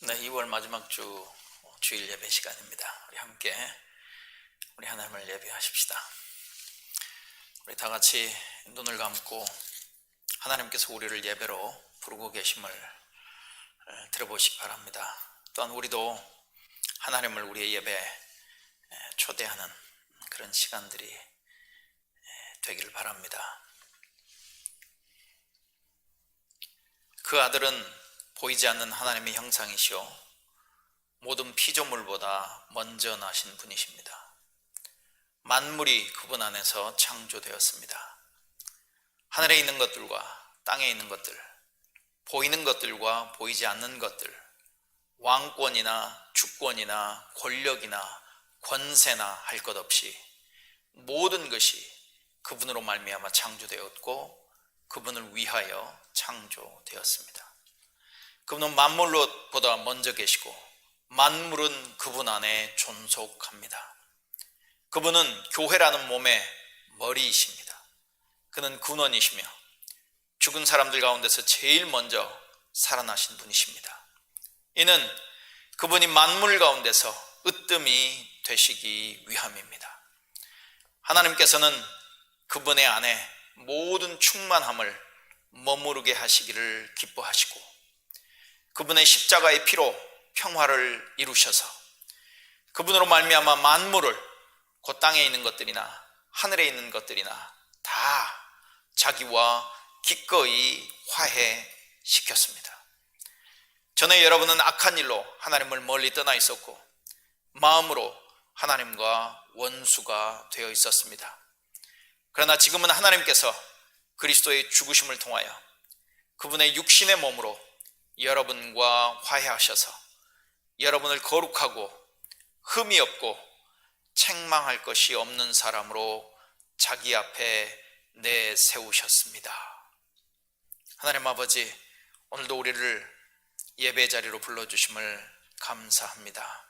네, 2월 마지막 주 주일 예배 시간입니다. 우리 하나님을 예배하십시다. 우리 다 같이 눈을 감고 하나님께서 우리를 예배로 부르고 계심을 들어보시기 바랍니다. 또한 우리도 하나님을 우리의 예배에 초대하는 그런 시간들이 되기를 바랍니다. 그 아들은 보이지 않는 하나님의 형상이시오 모든 피조물보다 먼저 나신 분이십니다. 만물이 그분 안에서 창조되었습니다. 하늘에 있는 것들과 땅에 있는 것들, 보이는 것들과 보이지 않는 것들, 왕권이나 주권이나 권력이나 권세나 할 것 없이 모든 것이 그분으로 말미암아 창조되었고 그분을 위하여 창조되었습니다. 그분은 만물보다 먼저 계시고 만물은 그분 안에 존속합니다. 그분은 교회라는 몸의 머리이십니다. 그는 근원이시며 죽은 사람들 가운데서 제일 먼저 살아나신 분이십니다. 이는 그분이 만물 가운데서 으뜸이 되시기 위함입니다. 하나님께서는 그분의 안에 모든 충만함을 머무르게 하시기를 기뻐하시고 그분의 십자가의 피로 평화를 이루셔서 그분으로 말미암아 만물을 그 땅에 있는 것들이나 하늘에 있는 것들이나 다 자기와 기꺼이 화해시켰습니다. 전에 여러분은 악한 일로 하나님을 멀리 떠나 있었고 마음으로 하나님과 원수가 되어 있었습니다. 그러나 지금은 하나님께서 그리스도의 죽으심을 통하여 그분의 육신의 몸으로 여러분과 화해하셔서 여러분을 거룩하고 흠이 없고 책망할 것이 없는 사람으로 자기 앞에 내세우셨습니다. 하나님 아버지, 오늘도 우리를 예배 자리로 불러주심을 감사합니다.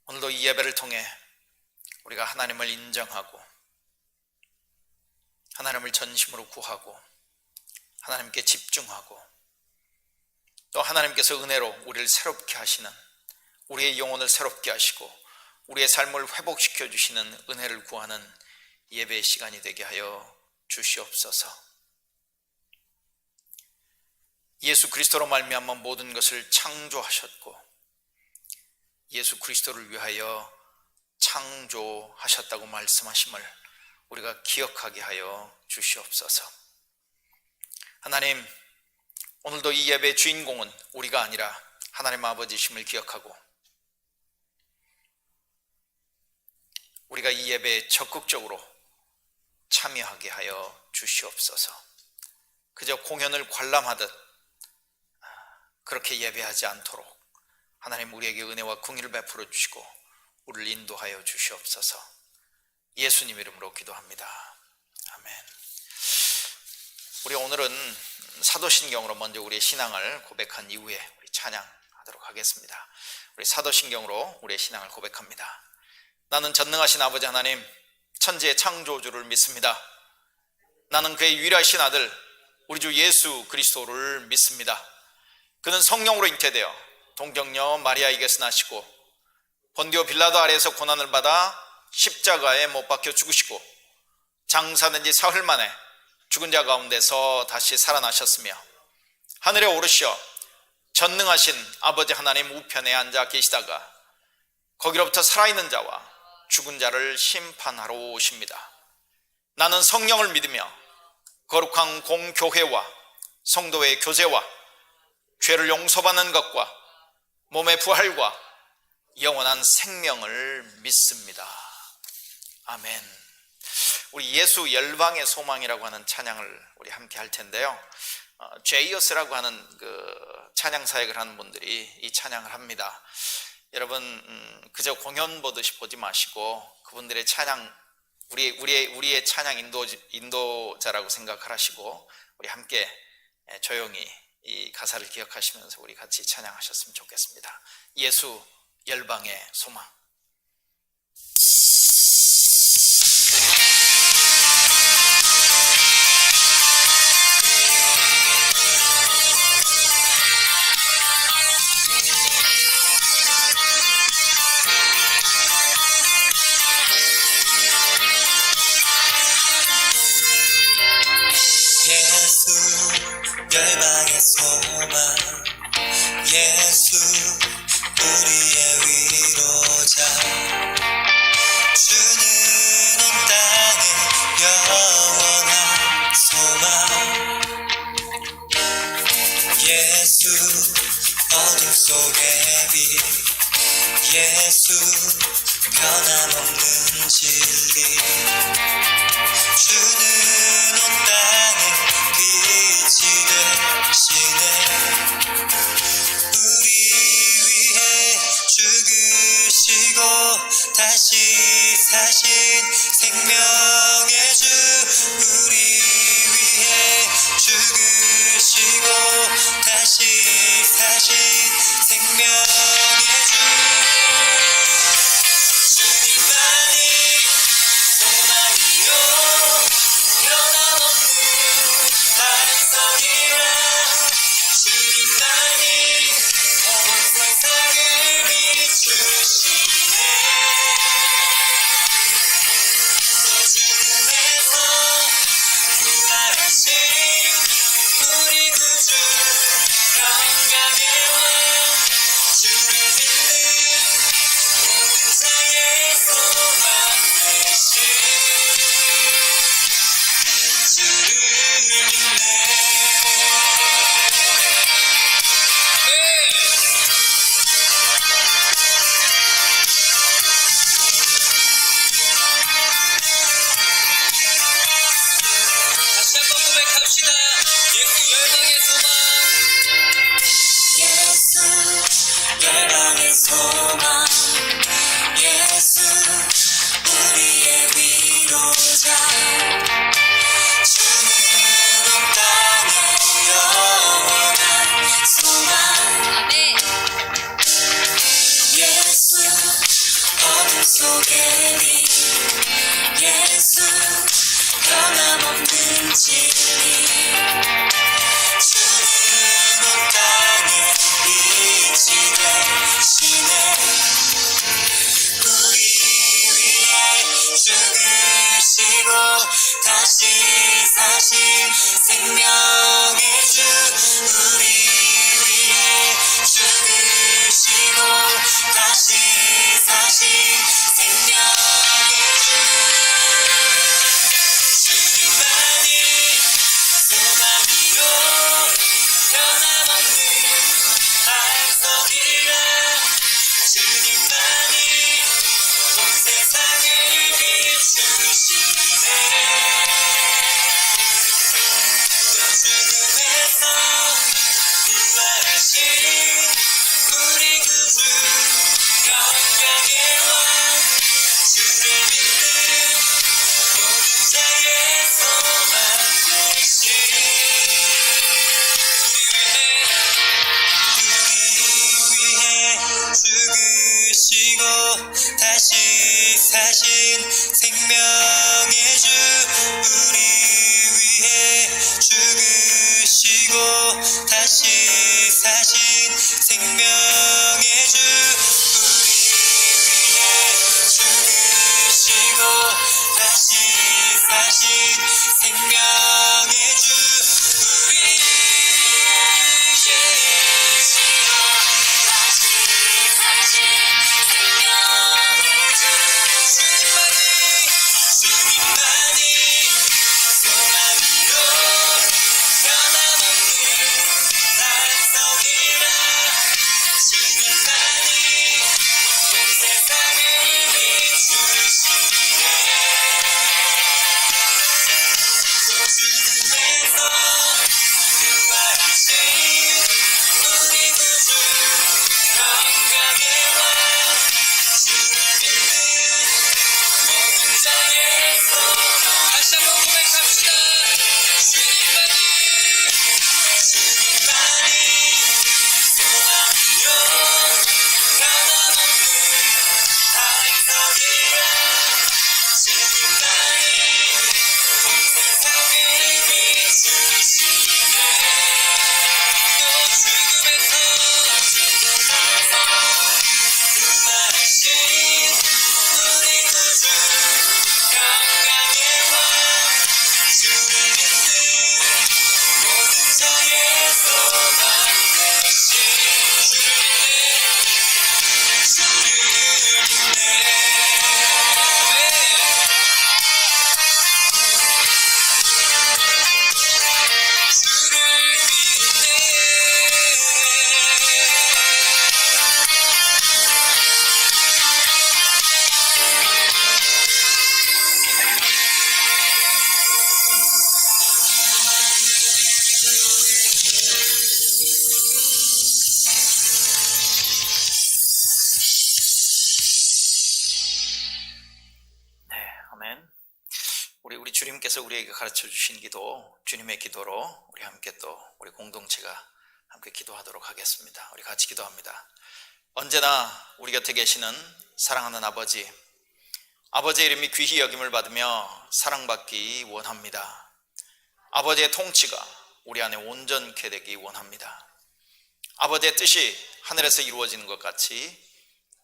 오늘도 이 예배를 통해 우리가 하나님을 인정하고 하나님을 전심으로 구하고 하나님께 집중하고 또 하나님께서 은혜로 우리를 새롭게 하시는 우리의 영혼을 새롭게 하시고 우리의 삶을 회복시켜 주시는 은혜를 구하는 예배의 시간이 되게 하여 주시옵소서. 예수 그리스도로 말미암아 모든 것을 창조하셨고 예수 그리스도를 위하여 창조하셨다고 말씀하심을 우리가 기억하게 하여 주시옵소서. 하나님, 오늘도 이 예배의 주인공은 우리가 아니라 하나님 아버지심을 기억하고 우리가 이 예배에 적극적으로 참여하게 하여 주시옵소서. 그저 공연을 관람하듯 그렇게 예배하지 않도록 하나님 우리에게 은혜와 긍휼을 베풀어 주시고 우리를 인도하여 주시옵소서. 예수님 이름으로 기도합니다. 아멘. 우리 오늘은 사도신경으로 먼저 우리의 신앙을 고백한 이후에 우리 찬양하도록 하겠습니다. 우리 사도신경으로 우리의 신앙을 고백합니다. 나는 전능하신 아버지 하나님 천지의 창조주를 믿습니다. 나는 그의 유일하신 아들 우리 주 예수 그리스도를 믿습니다. 그는 성령으로 잉태되어 동정녀 마리아에게서 나시고 본디오 빌라도 아래에서 고난을 받아 십자가에 못 박혀 죽으시고 장사된 지 사흘 만에 죽은 자 가운데서 다시 살아나셨으며 하늘에 오르시어 전능하신 아버지 하나님 우편에 앉아 계시다가 거기로부터 살아있는 자와 죽은 자를 심판하러 오십니다. 나는 성령을 믿으며 거룩한 공교회와 성도의 교제와 죄를 용서받는 것과 몸의 부활과 영원한 생명을 믿습니다. 아멘. 우리 예수 열방의 소망이라고 하는 찬양을 우리 함께 할 텐데요. 제이어스라고 하는 그 찬양 사역을 하는 분들이 이 찬양을 합니다. 여러분 그저 공연 보듯이 보지 마시고 그분들의 찬양 우리의 찬양 인도자라고 생각하시고 우리 함께 조용히 이 가사를 기억하시면서 우리 같이 찬양하셨으면 좋겠습니다. 예수 열방의 소망. 열방의 소망 예수 우리의 위로자 주는 온 땅의 영원한 소망 예수 어둠 속의 빛 예수 변함없는 진리 주는 온 땅의 빛이 되시네 우리 위해 죽으시고 다시 사신 생명의 주 우리 위해 죽으시고 다시 사신 생명의 주 주님만이 소망이요 변함없는 반석이라 주님만이 온 세상을 비추시네 또 죽음에서 부활하신 우리 구주 영광의 왕 주를 믿는 모든 자의 소망 되신 주를 믿네 다시 한번 고백합시다. 예수 열방의 소망 예수 열방의 소망 예수 우리의 위로자 주는 온 땅의 영원한 소망 아멘 예수 어둠 속의 빛 예수 변함없는 진리 주는 온 땅의 빛이 되시네 우리 위해 죽으시고 다시 사신 생명의 주 우리 위해 죽으시고 다시 사신 생명의 주 주님만이 하나님께서 우리에게 가르쳐 주신 기도, 주님의 기도로 우리 함께 또 우리 공동체가 함께 기도하도록 하겠습니다. 우리 같이 기도합니다. 언제나 우리 곁에 계시는 사랑하는 아버지, 아버지의 이름이 귀히 여김을 받으며 사랑받기 원합니다. 아버지의 통치가 우리 안에 온전케 되기 원합니다. 아버지의 뜻이 하늘에서 이루어지는 것 같이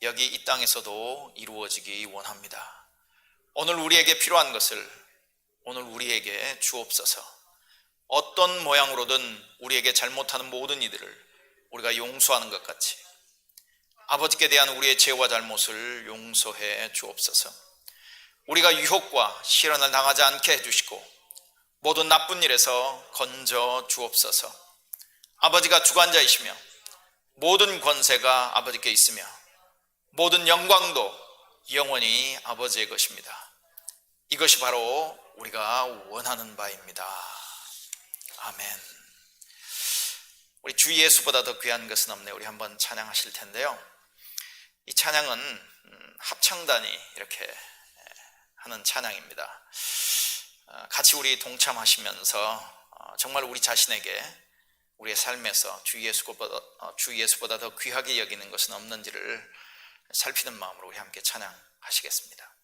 여기 이 땅에서도 이루어지기 원합니다. 오늘 우리에게 필요한 것을 오늘 우리에게 주옵소서. 어떤 모양으로든 우리에게 잘못하는 모든 이들을 우리가 용서하는 것 같이 아버지께 대한 우리의 죄와 잘못을 용서해 주옵소서. 우리가 유혹과 시련을 당하지 않게 해주시고 모든 나쁜 일에서 건져 주옵소서. 아버지가 주관자이시며 모든 권세가 아버지께 있으며 모든 영광도 영원히 아버지의 것입니다. 이것이 바로 우리가 원하는 바입니다. 아멘. 우리 주 예수보다 더 귀한 것은 없네. 우리 한번 찬양하실 텐데요. 이 찬양은 합창단이 이렇게 하는 찬양입니다. 같이 우리 동참하시면서 정말 우리 자신에게 우리의 삶에서 주 예수보다 더 귀하게 여기는 것은 없는지를 살피는 마음으로 우리 함께 찬양하시겠습니다.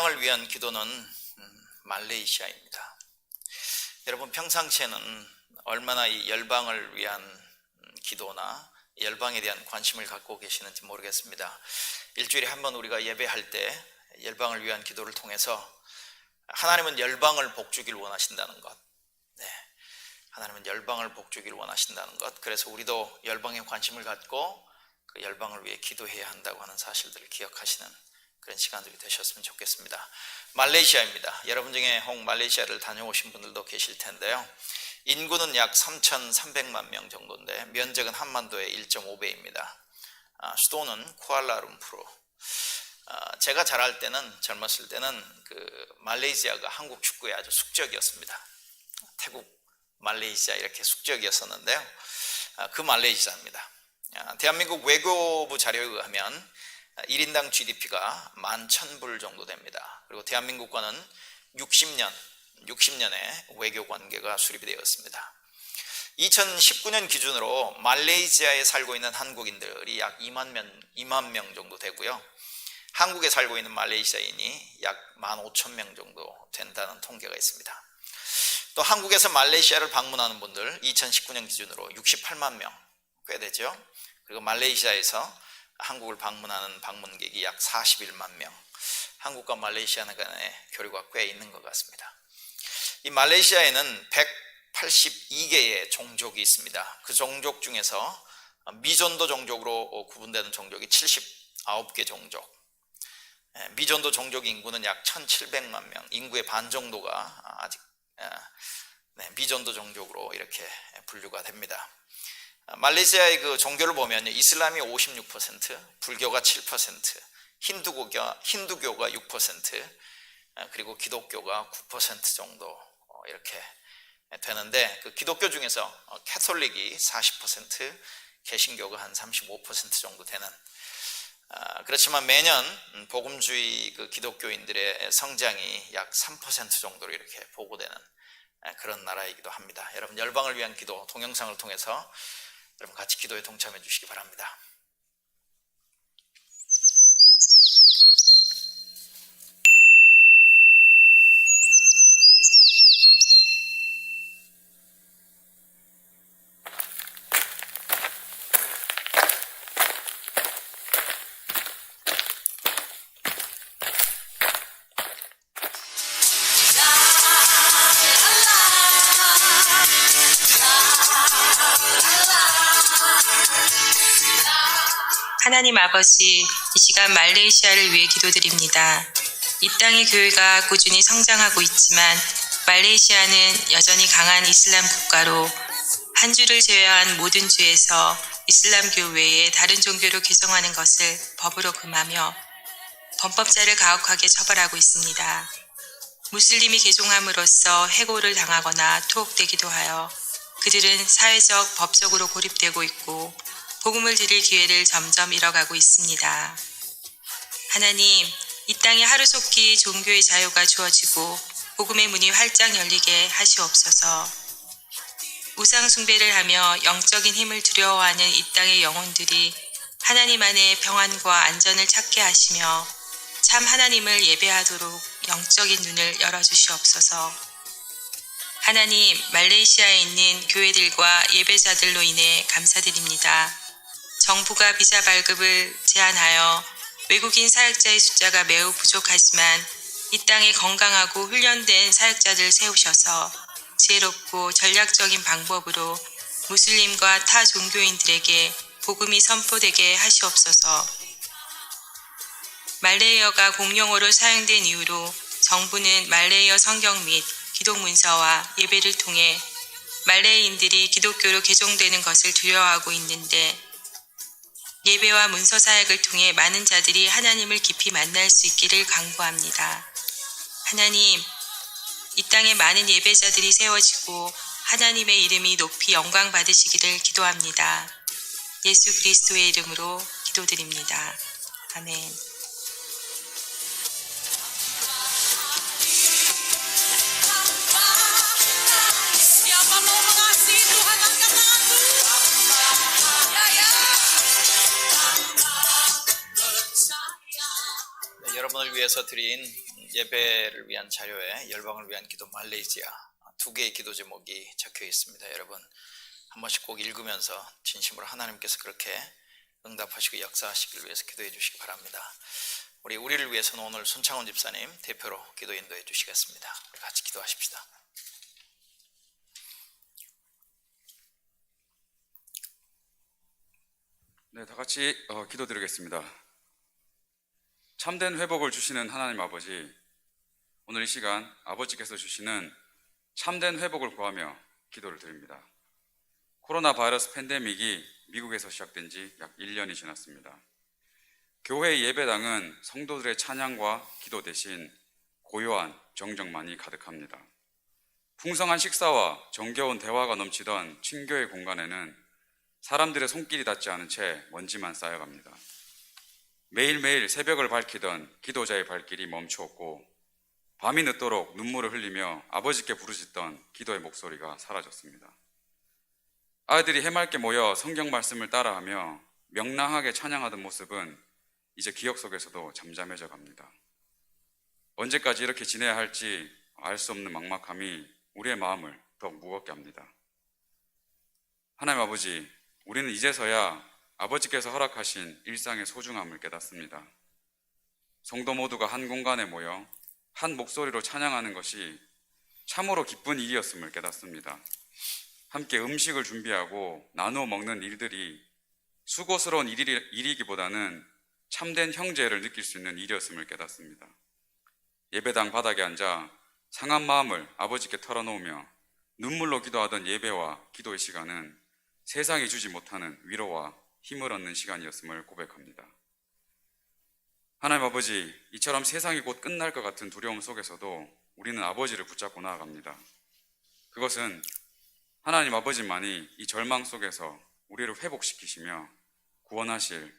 열방을 위한 기도는 말레이시아입니다. 여러분 평상시에는 얼마나 이 열방을 위한 기도나 열방에 대한 관심을 갖고 계시는지 모르겠습니다. 일주일에 한 번 우리가 예배할 때 열방을 위한 기도를 통해서 하나님은 열방을 복주기를 원하신다는 것, 하나님은 열방을 복주기를 원하신다는 것, 그래서 우리도 열방에 관심을 갖고 그 열방을 위해 기도해야 한다고 하는 사실들을 기억하시는 그런 시간들이 되셨으면 좋겠습니다. 말레이시아입니다. 여러분 중에 혹 말레이시아를 다녀오신 분들도 계실 텐데요. 인구는 약 3,300만 명 정도인데 면적은 한반도의 1.5배입니다. 수도는 쿠알라룸푸르. 제가 자랄 때는, 젊었을 때는 그 말레이시아가 한국 축구의 아주 숙적이었습니다. 태국, 말레이시아 이렇게 숙적이었었는데요. 그 말레이시아입니다. 대한민국 외교부 자료에 의하면 1인당 GDP가 11,000불 정도 됩니다. 그리고 대한민국과는 60년에 외교 관계가 수립이 되었습니다. 2019년 기준으로 말레이시아에 살고 있는 한국인들이 약 2만 명 정도 되고요. 한국에 살고 있는 말레이시아인이 약 15,000명 정도 된다는 통계가 있습니다. 또 한국에서 말레이시아를 방문하는 분들 2019년 기준으로 68만 명, 꽤 되죠. 그리고 말레이시아에서 한국을 방문하는 방문객이 약 41만 명. 한국과 말레이시아 간의 교류가 꽤 있는 것 같습니다. 이 말레이시아에는 182개의 종족이 있습니다. 그 종족 중에서 미존도 종족으로 구분되는 종족이 79개 종족. 미존도 종족 인구는 약 1,700만 명. 인구의 반 정도가 아직 미존도 종족으로 이렇게 분류가 됩니다. 말레이시아의 그 종교를 보면 이슬람이 56%, 불교가 7%, 힌두교가 6%, 그리고 기독교가 9% 정도 이렇게 되는데 그 기독교 중에서 캐톨릭이 40%, 개신교가 한 35% 정도 되는, 그렇지만 매년 복음주의 그 기독교인들의 성장이 약 3% 정도로 이렇게 보고되는 그런 나라이기도 합니다. 여러분 열방을 위한 기도 동영상을 통해서 여러분 같이 기도에 동참해 주시기 바랍니다. 하나님 아버지, 이 시간 말레이시아를 위해 기도드립니다. 이 땅의 교회가 꾸준히 성장하고 있지만 말레이시아는 여전히 강한 이슬람 국가로 한 주를 제외한 모든 주에서 이슬람교 외에 다른 종교로 개종하는 것을 법으로 금하며 범법자를 가혹하게 처벌하고 있습니다. 무슬림이 개종함으로써 해고를 당하거나 투옥되기도 하여 그들은 사회적, 법적으로 고립되고 있고 복음을 드릴 기회를 점점 잃어가고 있습니다. 하나님, 이 땅에 하루속히 종교의 자유가 주어지고 복음의 문이 활짝 열리게 하시옵소서. 우상 숭배를 하며 영적인 힘을 두려워하는 이 땅의 영혼들이 하나님 안에 평안과 안전을 찾게 하시며 참 하나님을 예배하도록 영적인 눈을 열어주시옵소서. 하나님, 말레이시아에 있는 교회들과 예배자들로 인해 감사드립니다. 정부가 비자 발급을 제한하여 외국인 사역자의 숫자가 매우 부족하지만 이 땅에 건강하고 훈련된 사역자들을 세우셔서 지혜롭고 전략적인 방법으로 무슬림과 타 종교인들에게 복음이 선포되게 하시옵소서. 말레이어가 공용어로 사용된 이후로 정부는 말레이어 성경 및 기독 문서와 예배를 통해 말레이인들이 기독교로 개종되는 것을 두려워하고 있는데 예배와 문서 사역을 통해 많은 자들이 하나님을 깊이 만날 수 있기를 간구합니다. 하나님, 이 땅에 많은 예배자들이 세워지고 하나님의 이름이 높이 영광 받으시기를 기도합니다. 예수 그리스도의 이름으로 기도드립니다. 아멘. 여러분을 위해서 드린 예배를 위한 자료에 열방을 위한 기도 말레이시아 두 개의 기도 제목이 적혀 있습니다. 여러분 한 번씩 꼭 읽으면서 진심으로 하나님께서 그렇게 응답하시고 역사하시길 위해서 기도해 주시기 바랍니다. 우리를 위해서는 오늘 손창원 집사님 대표로 기도 인도해 주시겠습니다. 우리 같이 기도하십시다. 네, 다 같이 기도드리겠습니다. 참된 회복을 주시는 하나님 아버지, 오늘 이 시간 아버지께서 주시는 참된 회복을 구하며 기도를 드립니다. 코로나 바이러스 팬데믹이 미국에서 시작된 지 약 1년이 지났습니다. 교회 예배당은 성도들의 찬양과 기도 대신 고요한 정적만이 가득합니다. 풍성한 식사와 정겨운 대화가 넘치던 친교회 공간에는 사람들의 손길이 닿지 않은 채 먼지만 쌓여갑니다. 매일매일 새벽을 밝히던 기도자의 발길이 멈추었고 밤이 늦도록 눈물을 흘리며 아버지께 부르짖던 기도의 목소리가 사라졌습니다. 아이들이 해맑게 모여 성경 말씀을 따라하며 명랑하게 찬양하던 모습은 이제 기억 속에서도 잠잠해져 갑니다. 언제까지 이렇게 지내야 할지 알 수 없는 막막함이 우리의 마음을 더욱 무겁게 합니다. 하나님 아버지, 우리는 이제서야 아버지께서 허락하신 일상의 소중함을 깨닫습니다. 성도 모두가 한 공간에 모여 한 목소리로 찬양하는 것이 참으로 기쁜 일이었음을 깨닫습니다. 함께 음식을 준비하고 나누어 먹는 일들이 수고스러운 일이기보다는 참된 형제를 느낄 수 있는 일이었음을 깨닫습니다. 예배당 바닥에 앉아 상한 마음을 아버지께 털어놓으며 눈물로 기도하던 예배와 기도의 시간은 세상이 주지 못하는 위로와 힘을 얻는 시간이었음을 고백합니다. 하나님 아버지, 이처럼 세상이 곧 끝날 것 같은 두려움 속에서도 우리는 아버지를 붙잡고 나아갑니다. 그것은 하나님 아버지만이 이 절망 속에서 우리를 회복시키시며 구원하실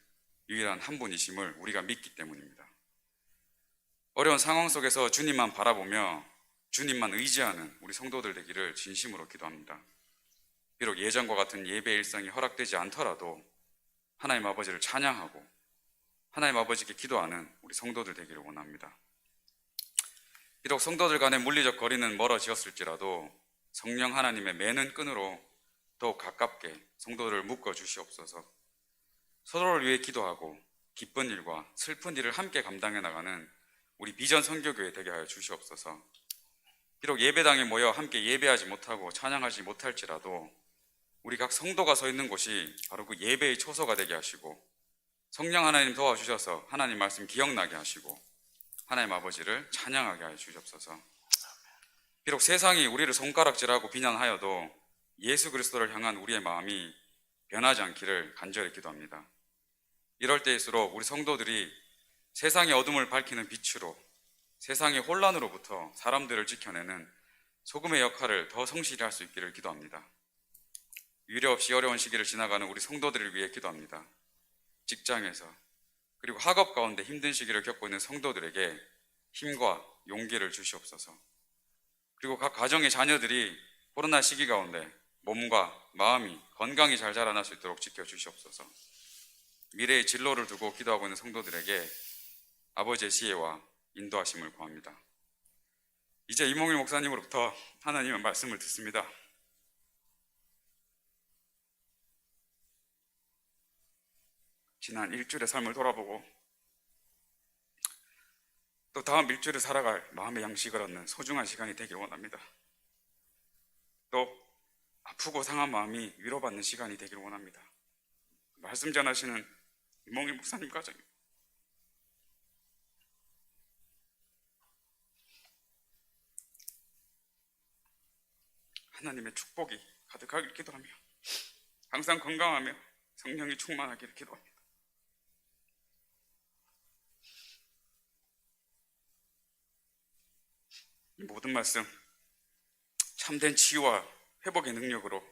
유일한 한 분이심을 우리가 믿기 때문입니다. 어려운 상황 속에서 주님만 바라보며 주님만 의지하는 우리 성도들 되기를 진심으로 기도합니다. 비록 예전과 같은 예배 일상이 허락되지 않더라도 하나님 아버지를 찬양하고 하나님 아버지께 기도하는 우리 성도들 되기를 원합니다. 비록 성도들 간의 물리적 거리는 멀어지었을지라도 성령 하나님의 매는 끈으로 더욱 가깝게 성도들을 묶어 주시옵소서. 서로를 위해 기도하고 기쁜 일과 슬픈 일을 함께 감당해 나가는 우리 비전 선교교회 되게 하여 주시옵소서. 비록 예배당에 모여 함께 예배하지 못하고 찬양하지 못할지라도 우리 각 성도가 서 있는 곳이 바로 그 예배의 초소가 되게 하시고 성령 하나님 도와주셔서 하나님 말씀 기억나게 하시고 하나님 아버지를 찬양하게 하여 주시옵소서. 비록 세상이 우리를 손가락질하고 비난하여도 예수 그리스도를 향한 우리의 마음이 변하지 않기를 간절히 기도합니다. 이럴 때일수록 우리 성도들이 세상의 어둠을 밝히는 빛으로 세상의 혼란으로부터 사람들을 지켜내는 소금의 역할을 더 성실히 할 수 있기를 기도합니다. 유례 없이 어려운 시기를 지나가는 우리 성도들을 위해 기도합니다. 직장에서 그리고 학업 가운데 힘든 시기를 겪고 있는 성도들에게 힘과 용기를 주시옵소서. 그리고 각 가정의 자녀들이 코로나 시기 가운데 몸과 마음이 건강히 잘 자라날 수 있도록 지켜주시옵소서. 미래의 진로를 두고 기도하고 있는 성도들에게 아버지의 지혜와 인도하심을 구합니다. 이제 이몽일 목사님으로부터 하나님의 말씀을 듣습니다. 지난 일주일의 삶을 돌아보고 또 다음 일주일을 살아갈 마음의 양식을 얻는 소중한 시간이 되길 원합니다. 또 아프고 상한 마음이 위로받는 시간이 되길 원합니다. 말씀 전하시는 이몽일 목사님 가정입니다. 하나님의 축복이 가득하길 기도하며 항상 건강하며 성령이 충만하기를 기도합니다. 이 모든 말씀 참된 치유와 회복의 능력으로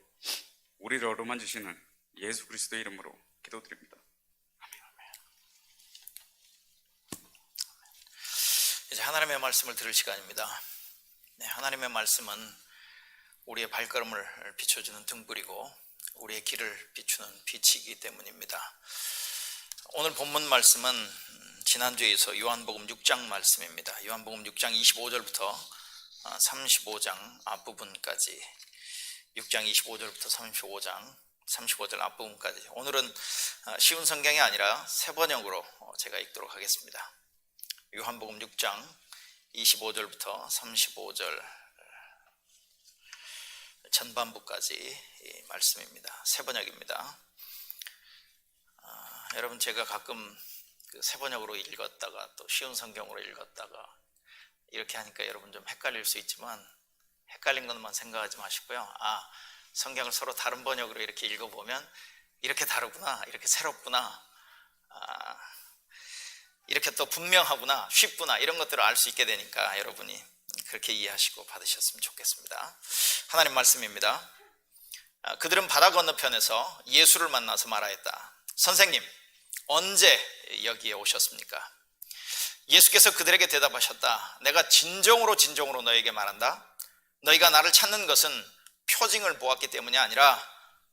우리를 어루만지시는 예수 그리스도의 이름으로 기도드립니다. 이제 하나님의 말씀을 들을 시간입니다. 네, 하나님의 말씀은 우리의 발걸음을 비춰주는 등불이고 우리의 길을 비추는 빛이기 때문입니다. 오늘 본문 말씀은 지난주에서 요한복음 6장 말씀입니다. 요한복음 6장 25절부터 35장 앞부분까지, 6장 25절부터 35절 앞부분까지. 오늘은 쉬운 성경이 아니라 새 번역으로 제가 읽도록 하겠습니다. 요한복음 6장 25절부터 35절 전반부까지 말씀입니다. 새 번역입니다. 여러분, 제가 가끔 새 번역으로 읽었다가 또 쉬운 성경으로 읽었다가 이렇게 하니까 여러분 좀 헷갈릴 수 있지만, 헷갈린 것만 생각하지 마시고요. 성경을 서로 다른 번역으로 이렇게 읽어보면 이렇게 다르구나, 이렇게 새롭구나, 이렇게 또 분명하구나, 쉽구나, 이런 것들을 알 수 있게 되니까 여러분이 그렇게 이해하시고 받으셨으면 좋겠습니다. 하나님 말씀입니다. 그들은 바다 건너편에서 예수를 만나서 말하였다. 선생님, 언제 여기에 오셨습니까? 예수께서 그들에게 대답하셨다. 내가 진정으로 너에게 말한다. 너희가 나를 찾는 것은 표징을 보았기 때문이 아니라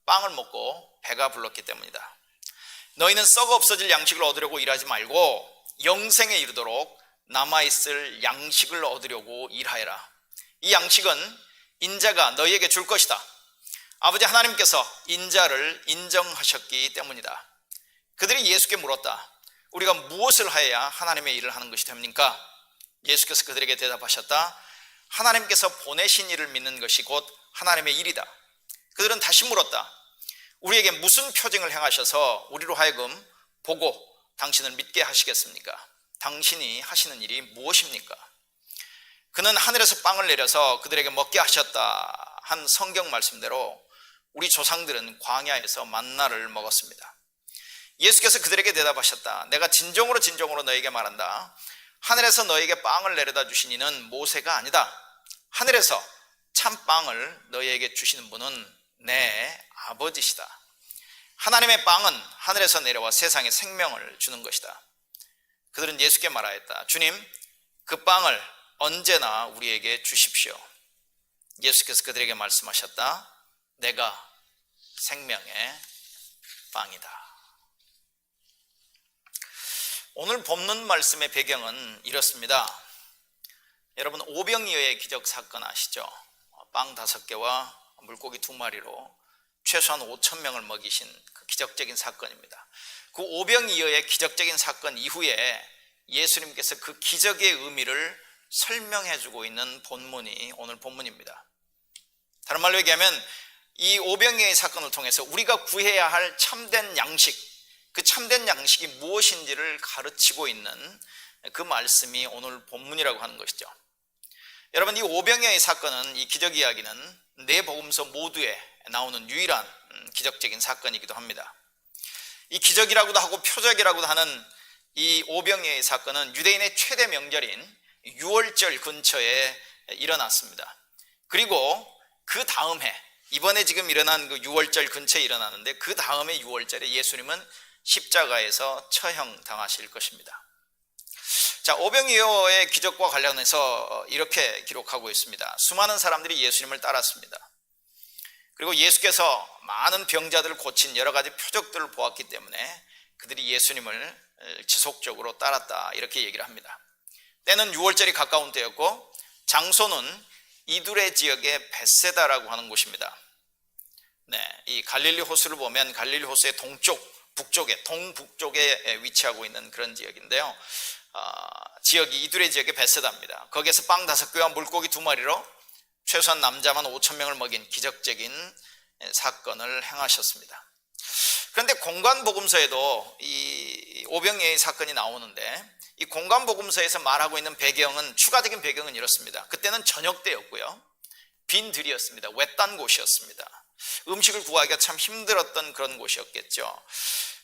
빵을 먹고 배가 불렀기 때문이다. 너희는 썩어 없어질 양식을 얻으려고 일하지 말고 영생에 이르도록 남아있을 양식을 얻으려고 일하여라. 이 양식은 인자가 너희에게 줄 것이다. 아버지 하나님께서 인자를 인정하셨기 때문이다. 그들이 예수께 물었다. 우리가 무엇을 하여야 하나님의 일을 하는 것이 됩니까? 예수께서 그들에게 대답하셨다. 하나님께서 보내신 이를 믿는 것이 곧 하나님의 일이다. 그들은 다시 물었다. 우리에게 무슨 표징을 행하셔서 우리로 하여금 보고 당신을 믿게 하시겠습니까? 당신이 하시는 일이 무엇입니까? 그는 하늘에서 빵을 내려서 그들에게 먹게 하셨다 한 성경 말씀대로 우리 조상들은 광야에서 만나를 먹었습니다. 예수께서 그들에게 대답하셨다. 내가 진정으로 너에게 말한다. 하늘에서 너에게 빵을 내려다 주신 이는 모세가 아니다. 하늘에서 참빵을 너희에게 주시는 분은 내 아버지시다. 하나님의 빵은 하늘에서 내려와 세상에 생명을 주는 것이다. 그들은 예수께 말하였다. 주님, 그 빵을 언제나 우리에게 주십시오. 예수께서 그들에게 말씀하셨다. 내가 생명의 빵이다. 오늘 본문 말씀의 배경은 이렇습니다. 여러분, 오병이어의 기적 사건 아시죠? 빵 5개와 물고기 2마리로 최소한 5,000명을 먹이신 그 기적적인 사건입니다. 그 오병이어의 기적적인 사건 이후에 예수님께서 그 기적의 의미를 설명해 주고 있는 본문이 오늘 본문입니다. 다른 말로 얘기하면 이 오병이어의 사건을 통해서 우리가 구해야 할 참된 양식, 그 참된 양식이 무엇인지를 가르치고 있는 그 말씀이 오늘 본문이라고 하는 것이죠. 여러분, 이 오병이어의 사건은, 이 기적 이야기는 네 복음서 모두에 나오는 유일한 기적적인 사건이기도 합니다. 이 기적이라고도 하고 표적이라고도 하는 이 오병이어의 사건은 유대인의 최대 명절인 유월절 근처에 일어났습니다. 그리고 그 다음 해, 이번에 지금 일어난 그 유월절 근처에 일어나는데 그 다음에 유월절에 예수님은 십자가에서 처형당하실 것입니다. 자, 오병이어의 기적과 관련해서 이렇게 기록하고 있습니다. 수많은 사람들이 예수님을 따랐습니다. 그리고 예수께서 많은 병자들을 고친 여러 가지 표적들을 보았기 때문에 그들이 예수님을 지속적으로 따랐다, 이렇게 얘기를 합니다. 때는 6월절이 가까운 때였고 장소는 이두레 지역의 벳세다라고 하는 곳입니다. 이 갈릴리 호수를 보면 갈릴리 호수의 동북쪽에 위치하고 있는 그런 지역인데요. 지역이 이두레 지역의 벳세다입니다. 거기에서 빵 5개와 물고기 2마리로 최소한 남자만 5,000명을 먹인 기적적인 사건을 행하셨습니다. 그런데 공관복음서에도 이 오병이어의 사건이 나오는데 이 공관복음서에서 말하고 있는 배경은, 추가적인 배경은 이렇습니다. 그때는 저녁 때였고요, 빈 들이었습니다. 외딴 곳이었습니다. 음식을 구하기가 참 힘들었던 그런 곳이었겠죠.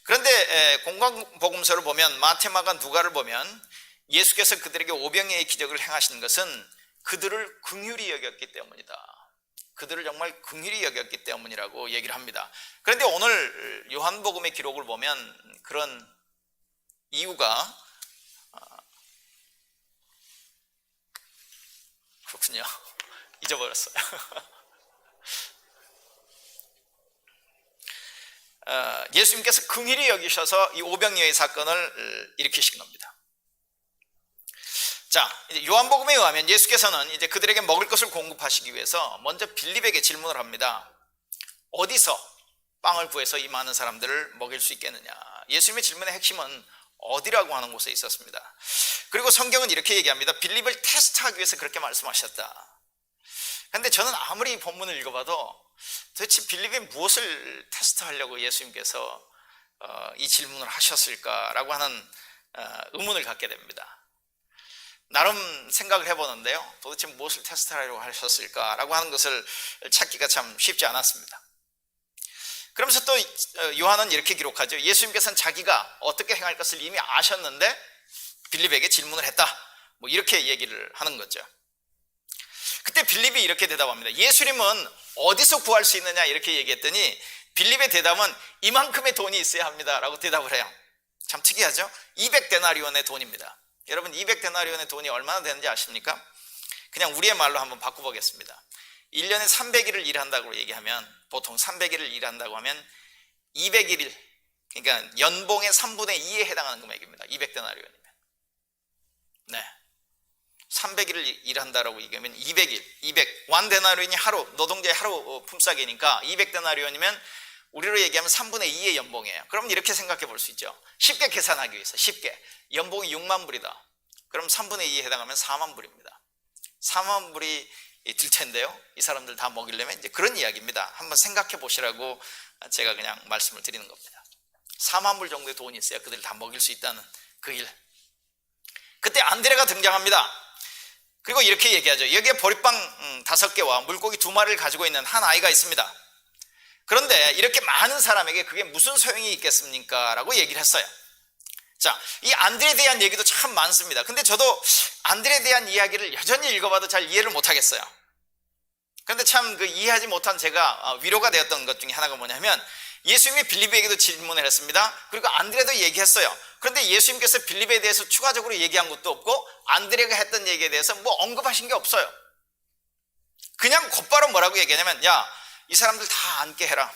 그런데 공관복음서를 보면, 마태, 마가, 누가를 보면 예수께서 그들에게 오병이어의 기적을 행하신 것은 그들을 긍휼히 여겼기 때문이다. 그들을 정말 긍휼히 여겼기 때문이라고 얘기를 합니다. 그런데 오늘 요한복음의 기록을 보면 그런 이유가 그렇군요. 잊어버렸어요. 예수님께서 긍휼히 여기셔서 이 오병이어의 사건을 일으키신 겁니다. 자, 이제 요한복음에 의하면 예수께서는 이제 그들에게 먹을 것을 공급하시기 위해서 먼저 빌립에게 질문을 합니다. 어디서 빵을 구해서 이 많은 사람들을 먹일 수 있겠느냐? 예수님의 질문의 핵심은 어디라고 하는 곳에 있었습니다. 그리고 성경은 이렇게 얘기합니다. 빌립을 테스트하기 위해서 그렇게 말씀하셨다. 그런데 저는 아무리 이 본문을 읽어봐도 도대체 빌립이 무엇을 테스트하려고 예수님께서 이 질문을 하셨을까라고 하는 의문을 갖게 됩니다. 나름 생각을 해보는데요, 도대체 무엇을 테스트하려고 하셨을까라고 하는 것을 찾기가 참 쉽지 않았습니다. 그러면서 또 요한은 이렇게 기록하죠. 예수님께서는 자기가 어떻게 행할 것을 이미 아셨는데 빌립에게 질문을 했다, 뭐 이렇게 얘기를 하는 거죠. 그때 빌립이 이렇게 대답합니다. 예수님은 어디서 구할 수 있느냐 이렇게 얘기했더니 빌립의 대답은 이만큼의 돈이 있어야 합니다 라고 대답을 해요. 참 특이하죠. 200데나리온의 돈입니다. 여러분 200데나리온의 돈이 얼마나 되는지 아십니까? 그냥 우리의 말로 한번 바꿔보겠습니다. 1년에 300일을 일한다고 얘기하면, 보통 300일을 일한다고 하면 200일, 그러니까 연봉의 3분의 2에 해당하는 금액입니다. 200데나리온이면. 네. 300일을 일한다라고 얘기하면 200일, 1데나리온이 하루, 노동자의 하루 품삯이니까 200데나리온이면 우리로 얘기하면 3분의 2의 연봉이에요. 그럼 이렇게 생각해 볼 수 있죠. 쉽게 계산하기 위해서, 쉽게. 연봉이 6만 불이다. 그럼 3분의 2에 해당하면 4만 불입니다. 4만 불이 들 텐데요. 이 사람들 다 먹이려면 이제 그런 이야기입니다. 한번 생각해 보시라고 제가 그냥 말씀을 드리는 겁니다. 4만 불 정도의 돈이 있어야 그들을 다 먹일 수 있다는 그 일. 그때 안드레가 등장합니다. 그리고 이렇게 얘기하죠. 여기에 보리빵 5개와 물고기 2마리를 가지고 있는 한 아이가 있습니다. 그런데 이렇게 많은 사람에게 그게 무슨 소용이 있겠습니까? 라고 얘기를 했어요. 자, 이 안드레에 대한 얘기도 참 많습니다. 근데 저도 안드레에 대한 이야기를 여전히 읽어봐도 잘 이해를 못하겠어요. 그런데 참 그 이해하지 못한 제가 위로가 되었던 것 중에 하나가 뭐냐면, 예수님이 빌립에게도 질문을 했습니다. 그리고 안드레도 얘기했어요. 그런데 예수님께서 빌립에 대해서 추가적으로 얘기한 것도 없고 안드레가 했던 얘기에 대해서 뭐 언급하신 게 없어요. 그냥 곧바로 뭐라고 얘기하냐면, 야, 이 사람들 다 앉게 해라.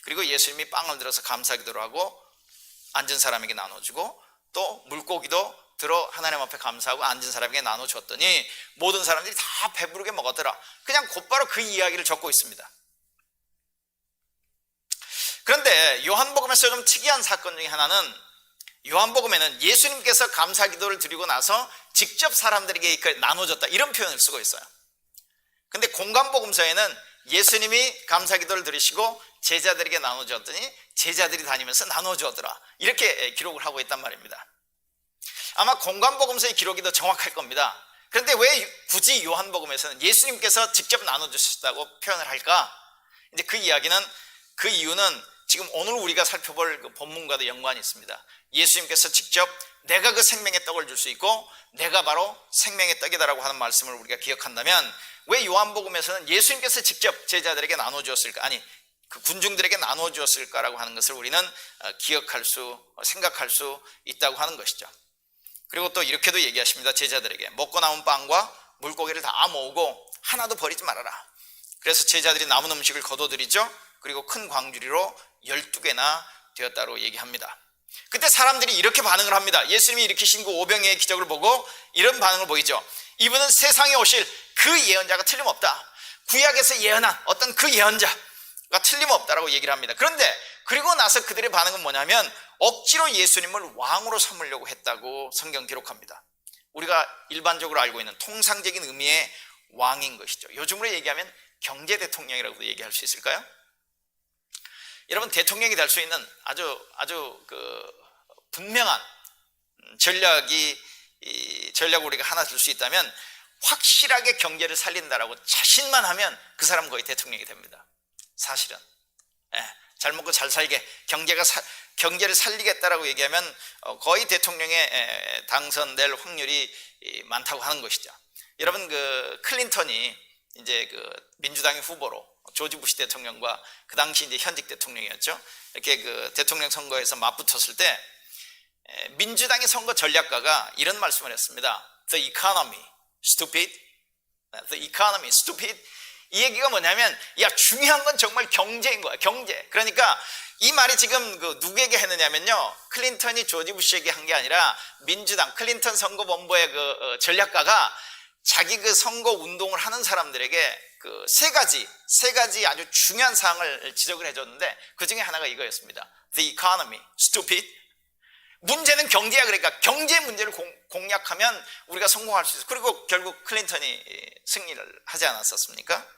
그리고 예수님이 빵을 들어서 감사기도를 하고 앉은 사람에게 나눠주고, 또 물고기도 들어 하나님 앞에 감사하고 앉은 사람에게 나눠줬더니 모든 사람들이 다 배부르게 먹었더라. 그냥 곧바로 그 이야기를 적고 있습니다. 그런데 요한복음에서 좀 특이한 사건 중에 하나는, 요한복음에는 예수님께서 감사기도를 드리고 나서 직접 사람들에게 나눠줬다 이런 표현을 쓰고 있어요. 근데 공관복음서에는 예수님이 감사기도를 드리시고 제자들에게 나눠주었더니 제자들이 다니면서 나눠주었더라 이렇게 기록을 하고 있단 말입니다. 아마 공관복음서의 기록이 더 정확할 겁니다. 그런데 왜 굳이 요한복음에서는 예수님께서 직접 나눠주셨다고 표현을 할까? 이제 그 이유는 지금 오늘 우리가 살펴볼 그 본문과도 연관이 있습니다. 예수님께서 직접 내가 그 생명의 떡을 줄 수 있고 내가 바로 생명의 떡이다라고 하는 말씀을 우리가 기억한다면, 왜 요한복음에서는 예수님께서 직접 제자들에게 나눠주었을까, 아니 그 군중들에게 나눠주었을까라고 하는 것을 우리는 생각할 수 있다고 하는 것이죠. 그리고 또 이렇게도 얘기하십니다. 제자들에게 먹고 남은 빵과 물고기를 다 모으고 하나도 버리지 말아라. 그래서 제자들이 남은 음식을 거둬들이죠. 그리고 큰 광주리로 12개나 되었다고 얘기합니다. 그때 사람들이 이렇게 반응을 합니다. 예수님이 일으키신 그 오병이의 기적을 보고 이런 반응을 보이죠. 이분은 세상에 오실 그 예언자가 틀림없다. 구약에서 예언한 어떤 그 예언자가 틀림없다라고 얘기를 합니다. 그런데 그리고 나서 그들의 반응은 뭐냐면 억지로 예수님을 왕으로 삼으려고 했다고 성경 기록합니다. 우리가 일반적으로 알고 있는 통상적인 의미의 왕인 것이죠. 요즘으로 얘기하면 경제 대통령이라고도 얘기할 수 있을까요? 여러분, 대통령이 될 수 있는 아주 그 분명한 전략을 우리가 하나 들 수 있다면, 확실하게 경제를 살린다라고 자신만 하면 그 사람 거의 대통령이 됩니다. 사실은. 잘 먹고 잘 살게 경제를 살리겠다라고 얘기하면 거의 대통령에 당선될 확률이 많다고 하는 것이죠. 여러분, 그 클린턴이 이제 그 민주당의 후보로 조지 부시 대통령과 그 당시 이제 현직 대통령이었죠. 이렇게 그 대통령 선거에서 맞붙었을 때 민주당의 선거 전략가가 이런 말씀을 했습니다. The economy stupid. The economy stupid. 이 얘기가 뭐냐면, 야, 중요한 건 정말 경제인 거야, 경제. 그러니까 이 말이 지금 누구에게 했느냐면요, 클린턴이 조지 부시에게 한 게 아니라 민주당 클린턴 선거본부의 전략가가 자기 선거 운동을 하는 사람들에게 세 가지 아주 중요한 사항을 지적을 해줬는데, 그 중에 하나가 이거였습니다. The economy, stupid. 문제는 경제야. 그러니까 경제 문제를 공략하면 우리가 성공할 수 있어. 그리고 결국 클린턴이 승리를 하지 않았었습니까?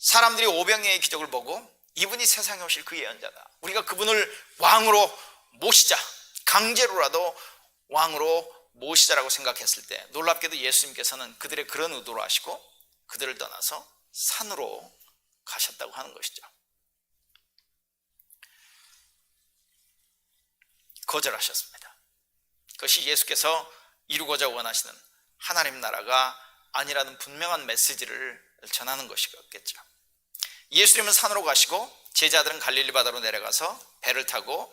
사람들이 오병이어의 기적을 보고 이분이 세상에 오실 그 예언자다, 우리가 그분을 왕으로 모시자, 강제로라도 왕으로 모시자라고 생각했을 때, 놀랍게도 예수님께서는 그들의 그런 의도로 하시고 그들을 떠나서 산으로 가셨다고 하는 것이죠. 거절하셨습니다. 그것이 예수께서 이루고자 원하시는 하나님 나라가 아니라는 분명한 메시지를 전하는 것이었겠죠. 예수님은 산으로 가시고 제자들은 갈릴리 바다로 내려가서 배를 타고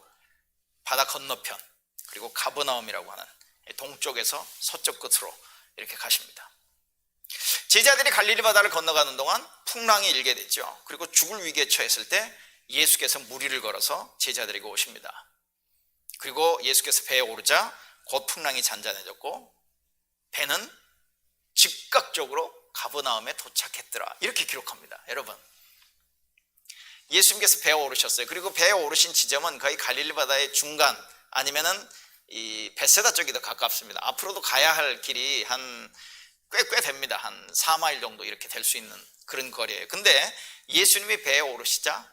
바다 건너편, 그리고 가버나움이라고 하는 동쪽에서 서쪽 끝으로 이렇게 가십니다. 제자들이 갈릴리 바다를 건너가는 동안 풍랑이 일게 되죠. 그리고 죽을 위기에 처했을 때 예수께서 무리를 걸어서 제자들에게 오십니다. 그리고 예수께서 배에 오르자 곧 풍랑이 잔잔해졌고 배는 즉각적으로 가버나움에 도착했더라, 이렇게 기록합니다. 여러분, 예수님께서 배에 오르셨어요. 그리고 배에 오르신 지점은 거의 갈릴리 바다의 중간, 아니면은 이 베세다 쪽이 더 가깝습니다. 앞으로도 가야 할 길이 꽤 됩니다. 한 4마일 정도 이렇게 될 수 있는 그런 거리예요. 근데 예수님이 배에 오르시자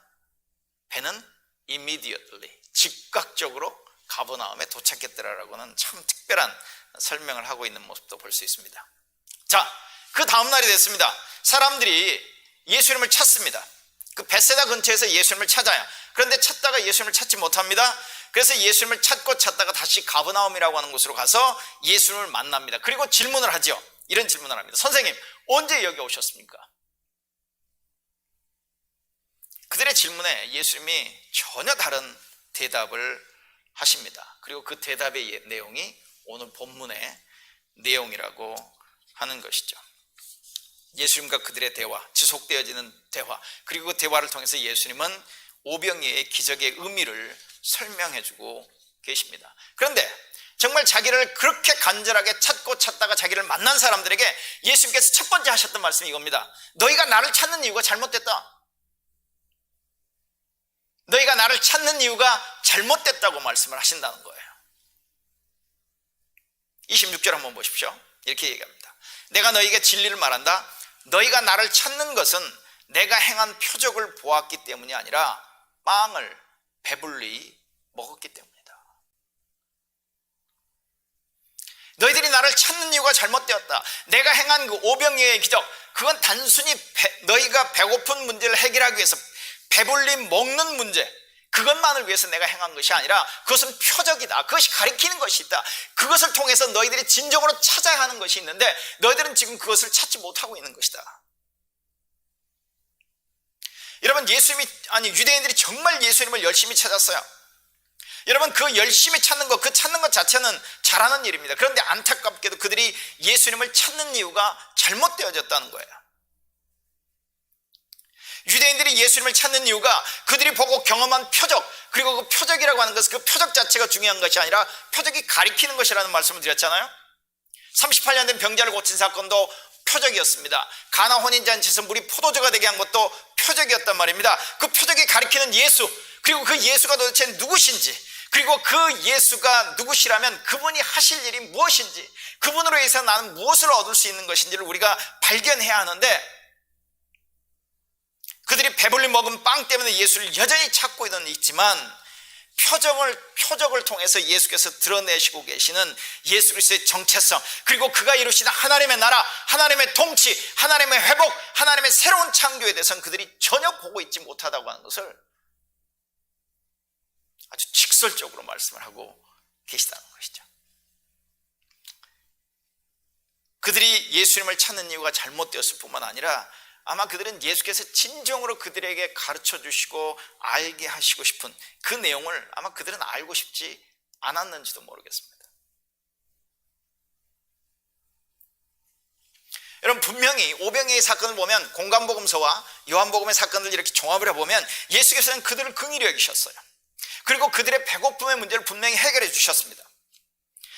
배는 immediately, 즉각적으로 가버나움에 도착했더라라고는 참 특별한 설명을 하고 있는 모습도 볼 수 있습니다. 자, 그 다음 날이 됐습니다. 사람들이 예수님을 찾습니다. 그 베세다 근처에서 예수님을 찾아요. 그런데 찾다가 예수님을 찾지 못합니다. 그래서 예수님을 찾다가 다시 가버나움이라고 하는 곳으로 가서 예수님을 만납니다. 그리고 질문을 하죠. 이런 질문을 합니다. 선생님, 언제 여기 오셨습니까? 그들의 질문에 예수님이 전혀 다른 대답을 하십니다. 그리고 그 대답의 내용이 오늘 본문의 내용이라고 하는 것이죠. 예수님과 그들의 대화, 지속되어지는 대화, 그리고 그 대화를 통해서 예수님은 오병이어의 기적의 의미를 설명해주고 계십니다. 그런데 정말 자기를 그렇게 간절하게 찾다가 자기를 만난 사람들에게 예수님께서 첫 번째 하셨던 말씀이 이겁니다. 너희가 나를 찾는 이유가 잘못됐다. 너희가 나를 찾는 이유가 잘못됐다고 말씀을 하신다는 거예요. 26절 한번 보십시오. 이렇게 얘기합니다. 내가 너희에게 진리를 말한다. 너희가 나를 찾는 것은 내가 행한 표적을 보았기 때문이 아니라 빵을 배불리 먹었기 때문이다. 너희들이 나를 찾는 이유가 잘못되었다. 내가 행한 그 오병이어의 기적, 그건 단순히 너희가 배고픈 문제를 해결하기 위해서 배불리 먹는 문제, 그것만을 위해서 내가 행한 것이 아니라 그것은 표적이다. 그것이 가리키는 것이 있다. 그것을 통해서 너희들이 진정으로 찾아야 하는 것이 있는데 너희들은 지금 그것을 찾지 못하고 있는 것이다. 여러분, 유대인들이 정말 예수님을 열심히 찾았어요. 여러분, 그 열심히 찾는 것, 그 찾는 것 자체는 잘하는 일입니다. 그런데 안타깝게도 그들이 예수님을 찾는 이유가 잘못되어졌다는 거예요. 유대인들이 예수님을 찾는 이유가 그들이 보고 경험한 표적, 그리고 그 표적이라고 하는 것은 그 표적 자체가 중요한 것이 아니라 표적이 가리키는 것이라는 말씀을 드렸잖아요. 38년 된 병자를 고친 사건도 표적이었습니다. 가나 혼인잔치에서 물이 포도주가 되게 한 것도 표적이었단 말입니다. 그 표적이 가리키는 예수, 그리고 그 예수가 도대체 누구신지, 그리고 그 예수가 누구시라면 그분이 하실 일이 무엇인지, 그분으로 해서 나는 무엇을 얻을 수 있는 것인지를 우리가 발견해야 하는데, 그들이 배불리 먹은 빵 때문에 예수를 여전히 찾고 있지만 표적을 통해서 예수께서 드러내시고 계시는 예수 그리스도의 정체성, 그리고 그가 이루시는 하나님의 나라, 하나님의 통치, 하나님의 회복, 하나님의 새로운 창조에 대해서는 그들이 전혀 보고 있지 못하다고 하는 것을 아주 직설적으로 말씀을 하고 계시다는 것이죠. 그들이 예수님을 찾는 이유가 잘못되었을 뿐만 아니라 아마 그들은 예수께서 진정으로 그들에게 가르쳐 주시고 알게 하시고 싶은 그 내용을 아마 그들은 알고 싶지 않았는지도 모르겠습니다. 여러분, 분명히 오병이의 사건을 보면 공간복음서와 요한복음의 사건을 이렇게 종합을 해보면 예수께서는 그들을 긍휼히 여기셨어요. 그리고 그들의 배고픔의 문제를 분명히 해결해 주셨습니다.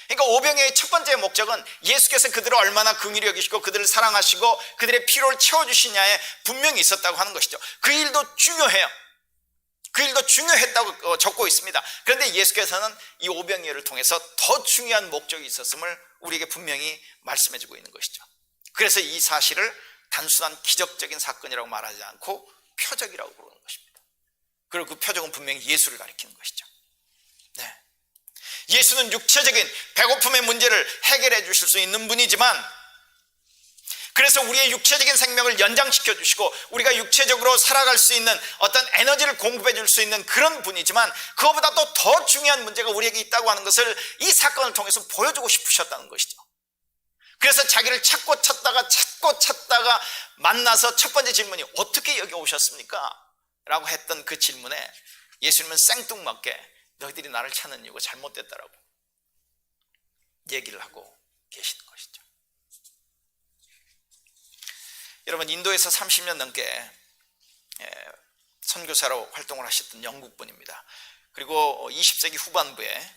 그러니까 오병이의 첫 번째 목적은 예수께서 그들을 얼마나 긍휼히 여기시고 그들을 사랑하시고 그들의 필요를 채워주시냐에 분명히 있었다고 하는 것이죠. 그 일도 중요해요. 그 일도 중요했다고 적고 있습니다. 그런데 예수께서는 이 오병이어를 통해서 더 중요한 목적이 있었음을 우리에게 분명히 말씀해주고 있는 것이죠. 그래서 이 사실을 단순한 기적적인 사건이라고 말하지 않고 표적이라고 부르는 것입니다. 그리고 그 표적은 분명히 예수를 가리키는 것이죠. 네. 예수는 육체적인 배고픔의 문제를 해결해 주실 수 있는 분이지만, 그래서 우리의 육체적인 생명을 연장시켜 주시고 우리가 육체적으로 살아갈 수 있는 어떤 에너지를 공급해 줄 수 있는 그런 분이지만, 그거보다 또 더 중요한 문제가 우리에게 있다고 하는 것을 이 사건을 통해서 보여주고 싶으셨다는 것이죠. 그래서 자기를 찾고 찾다가 만나서 첫 번째 질문이 어떻게 여기 오셨습니까? 라고 했던 그 질문에 예수님은 생뚱맞게 너희들이 나를 찾는 이유가 잘못됐다라고 얘기를 하고 계시는 것이죠. 여러분, 인도에서 30년 넘게 선교사로 활동을 하셨던 영국분입니다. 그리고 20세기 후반부에